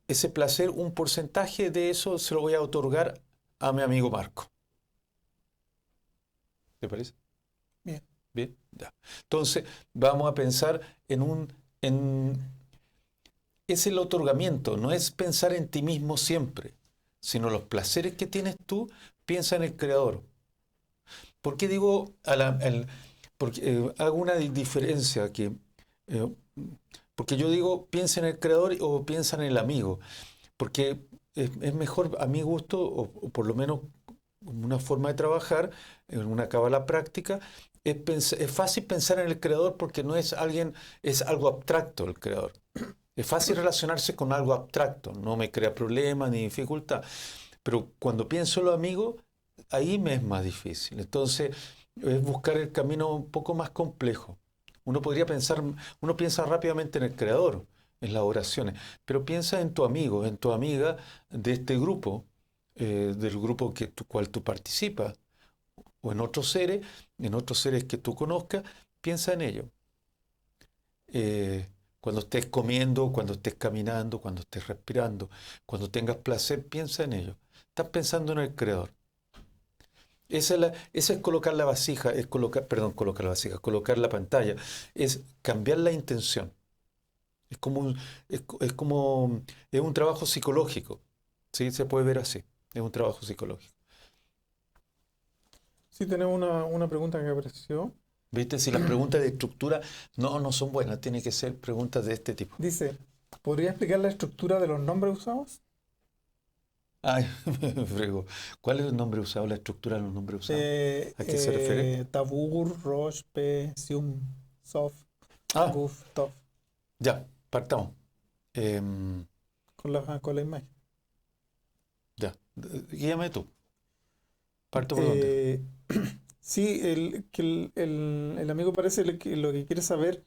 ese placer, un porcentaje de eso se lo voy a otorgar a mi amigo Marco. ¿Te parece? Bien. Bien, ya. Entonces, vamos a pensar es el otorgamiento, no es pensar en ti mismo siempre, sino los placeres que tienes tú, piensa en el Creador. ¿Por qué digo porque hago una diferencia aquí? Porque yo digo piensa en el Creador o piensa en el amigo, porque es mejor a mi gusto, o por lo menos una forma de trabajar, en una cábala práctica, es fácil pensar en el Creador porque no es es algo abstracto el Creador. Es fácil relacionarse con algo abstracto, no me crea problemas ni dificultad. Pero cuando pienso en lo amigo, ahí me es más difícil. Entonces, es buscar el camino un poco más complejo. Uno piensa rápidamente en el Creador, en las oraciones, pero piensa en tu amigo, en tu amiga de este grupo, del grupo cual tú participas, o en otros seres que tú conozcas, piensa en ellos. Cuando estés comiendo, cuando estés caminando, cuando estés respirando, cuando tengas placer, piensa en ellos. Estás pensando en el Creador. Esa es colocar la vasija, colocar la pantalla, es cambiar la intención. Es un trabajo psicológico, ¿sí? Se puede ver así, es un trabajo psicológico. Sí, tenemos una pregunta que apareció. ¿Viste? Si las preguntas de estructura no son buenas, tienen que ser preguntas de este tipo. Dice, ¿podría explicar la estructura de los nombres usados? Ay, me frego. ¿Cuál es el nombre usado, la estructura de los nombres usados? ¿A qué se refiere? Tabur, Rosh, Pe, Sium, Sof, Ah, Guf, Tof, ya, partamos. Em, con la imagen. ya, guíame tú. ¿Parto por dónde? Eh, sí, el amigo parece que lo que quiere saber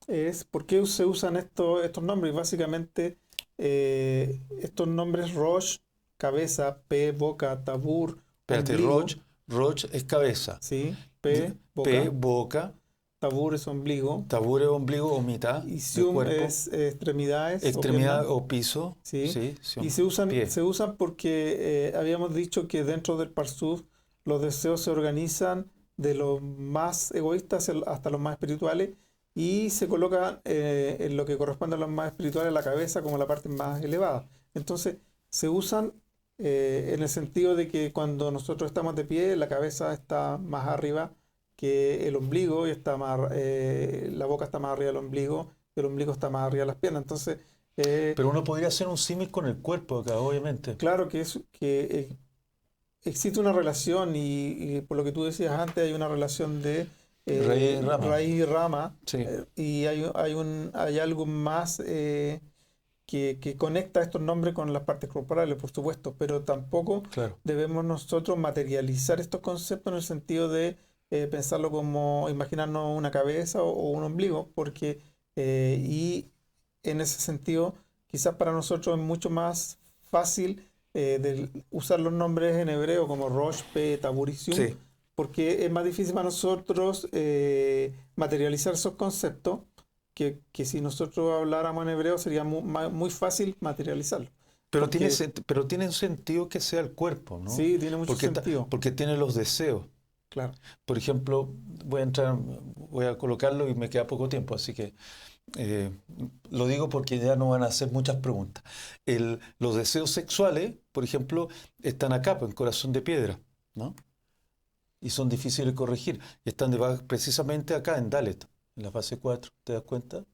es por qué se usan estos nombres. Básicamente, estos nombres Rosh, cabeza, Pe, boca, Tabur, Espérate, ombligo, Roch es cabeza. sí, Pe, P, boca, boca, tabur es ombligo, Tabur es ombligo o mitad y del sium cuerpo. es extremidades o Extremidad piernas. o piso. ¿Sí? Sí, Y sium, se pie. usan porque habíamos dicho que dentro del Parsuf los deseos se organizan de los más egoístas hasta los más espirituales y se colocan en lo que corresponde a los más espirituales, la cabeza como la parte más elevada. Entonces se usan en el sentido de que cuando nosotros estamos de pie, la cabeza está más arriba que el ombligo y la boca está más arriba del ombligo, y el ombligo está más arriba de las piernas. Entonces, Pero uno podría hacer un símil con el cuerpo acá, obviamente. claro que existe una relación y por lo que tú decías antes hay una relación de Raíz y rama. raíz y rama Sí, y hay algo más que conecta estos nombres con las partes corporales, por supuesto, pero tampoco claro. debemos nosotros materializar estos conceptos en el sentido de pensarlo como imaginarnos una cabeza o un ombligo, porque y en ese sentido quizás para nosotros es mucho más fácil usar los nombres en hebreo como Rosh, Pe, Tabur y Sium, Sí. porque es más difícil para nosotros materializar esos conceptos que si nosotros habláramos en hebreo sería muy fácil materializarlo. Pero Porque pero tiene un sentido que sea el cuerpo, ¿no? sí, tiene mucho Porque, sentido, porque tiene los deseos. claro. Por ejemplo, voy a colocarlo y me queda poco tiempo, así que eh, lo digo porque ya no van a hacer muchas preguntas. Los deseos sexuales, por ejemplo, están acá, pues, en corazón de piedra, ¿no? Y son difíciles de corregir. Y están precisamente acá en Dalet, en la fase 4, ¿te das cuenta?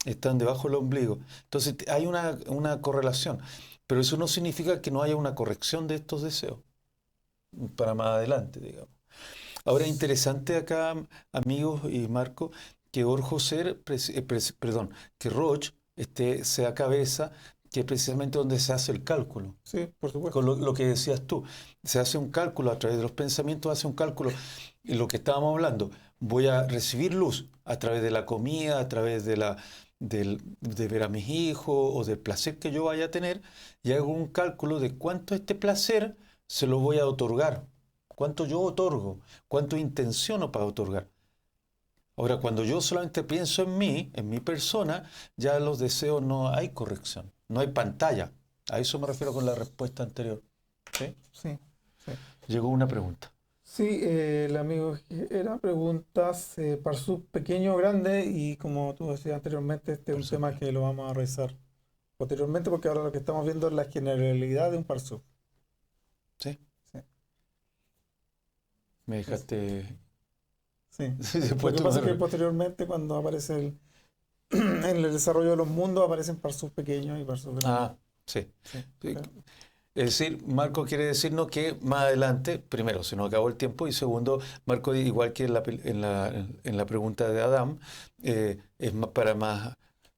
Están debajo del ombligo. Entonces hay una correlación, pero eso no significa que no haya una corrección de estos deseos para más adelante, digamos. Ahora, interesante acá, amigos y Marco, que Orjoser, perdón, que Roch sea cabeza, que es precisamente donde se hace el cálculo. Sí, por Con supuesto. lo que decías tú, se hace un cálculo a través de los pensamientos, hace un cálculo. Y lo que estábamos hablando, voy a recibir luz a través de la comida, a través de ver a mis hijos o del placer que yo vaya a tener, y hago un cálculo de cuánto este placer se lo voy a otorgar, cuánto yo otorgo, cuánto intenciono para otorgar. Ahora, cuando yo solamente pienso en mi persona, ya los deseos no hay corrección, no hay pantalla. A eso me refiero con la respuesta anterior. ¿Sí? Sí, sí. Llegó una pregunta. Sí, el amigo era preguntas Parsuf pequeño o grande y como tú decías anteriormente, este es Por un tema supuesto. que lo vamos a revisar posteriormente porque ahora lo que estamos viendo es la generalidad de un Parsuf. ¿Sí? Sí, Me es- dejaste sí. Lo después que tú pasa es que me... posteriormente cuando aparece en el desarrollo de los mundos aparecen Parsuf pequeños y Parsuf grandes. Ah, sí. Sí, Sí. claro. Es decir, Marco quiere decirnos que más adelante, primero, se nos acabó el tiempo y segundo, Marco, igual que en la pregunta de Adam, es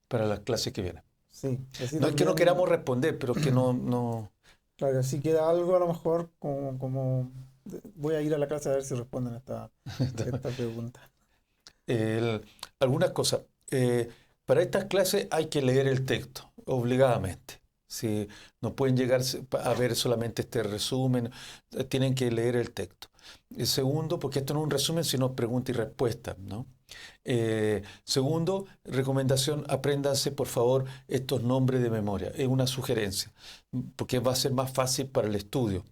para las clases que vienen. Sí, y así No es que no también, queramos responder, pero es que no... claro, si queda algo a lo mejor voy a ir a la clase a ver si responden esta pregunta. El- algunas cosas. Para estas clases hay que leer el texto, obligadamente. Si no pueden llegar a ver solamente este resumen, tienen que leer el texto. Segundo, porque esto no es un resumen, sino pregunta y respuesta, ¿no? Segundo, recomendación, apréndanse por favor estos nombres de memoria. Es una sugerencia, porque va a ser más fácil para el estudio.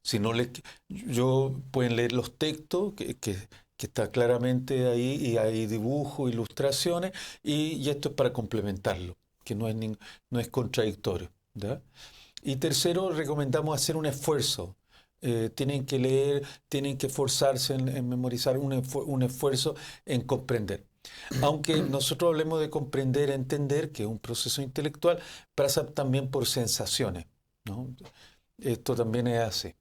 Si no pueden leer los textos, que está claramente ahí, y hay dibujos, ilustraciones, y esto es para complementarlo, que no es contradictorio, ¿ya? Y tercero, recomendamos hacer un esfuerzo. Tienen que leer, tienen que esforzarse en memorizar, un esfuerzo en comprender. Aunque nosotros hablemos de comprender, entender, que es un proceso intelectual, pasa también por sensaciones, ¿no? Esto también es así.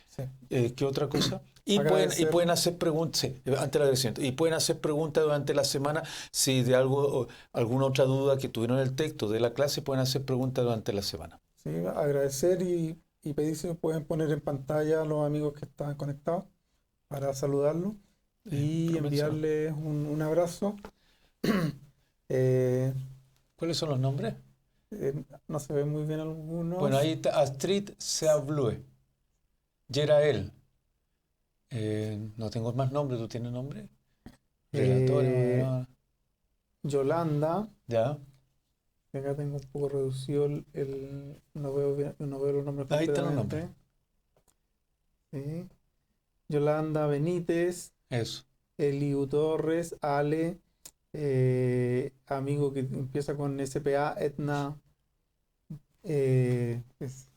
Sí. ¿Qué otra cosa? Y Agradecer. pueden hacer preguntas, sí, antes del agradecimiento, y pueden hacer preguntas durante la semana si de algo, o alguna otra duda que tuvieron en el texto de la clase, pueden hacer preguntas durante la semana. Sí, agradecer y pedir si me pueden poner en pantalla a los amigos que están conectados para saludarlos y Pero menciono. enviarles un abrazo. Eh, ¿Cuáles son los nombres? no se ven muy bien Bueno, algunos. ahí está Astrid Seablue, Yerael. No tengo más nombres, ¿tú tienes nombre? Relatora, Eh, moderadora. Yolanda, Ya. que acá tengo un poco reducido no veo no veo los nombres Ahí están los nombres. completamente. Sí. Yolanda Benítez, Eso. Eliu Torres, Ale, amigo que empieza con SPA, Etna, es-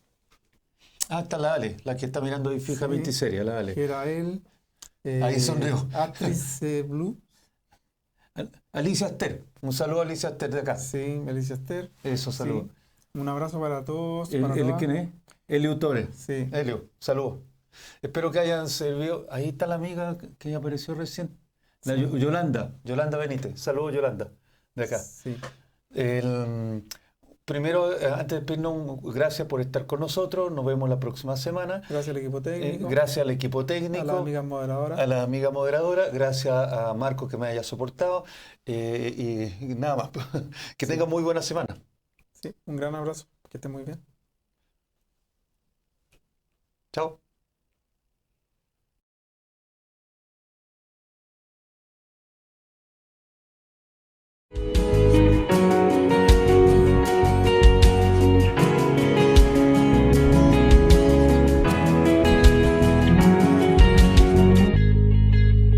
Ah, está la Ale, la que está mirando ahí fijamente y sí, seria, la Ale. Gerael, Ahí sonrió. Actriz Blue, Alicia Aster. Un saludo a Alicia Aster de acá. sí, Melissa Esther, Eso, saludo. sí. Un abrazo para todos, para todas. ¿Quién es? Elio Torres. Sí, Elio, saludos. Espero que hayan servido. Ahí está la amiga que apareció recién. La sí, Yolanda, Yolanda Benítez. Saludos, Yolanda, de acá. sí. El, primero, antes de despedirnos, gracias por estar con nosotros. Nos vemos la próxima semana. Gracias al equipo técnico, Gracias al equipo a las técnico, amigas moderadoras. a la amiga moderadora, gracias a Marco que me haya soportado. Y nada más. Que Sí, tenga muy buena semana. sí, un gran abrazo, que esté muy bien. Chao.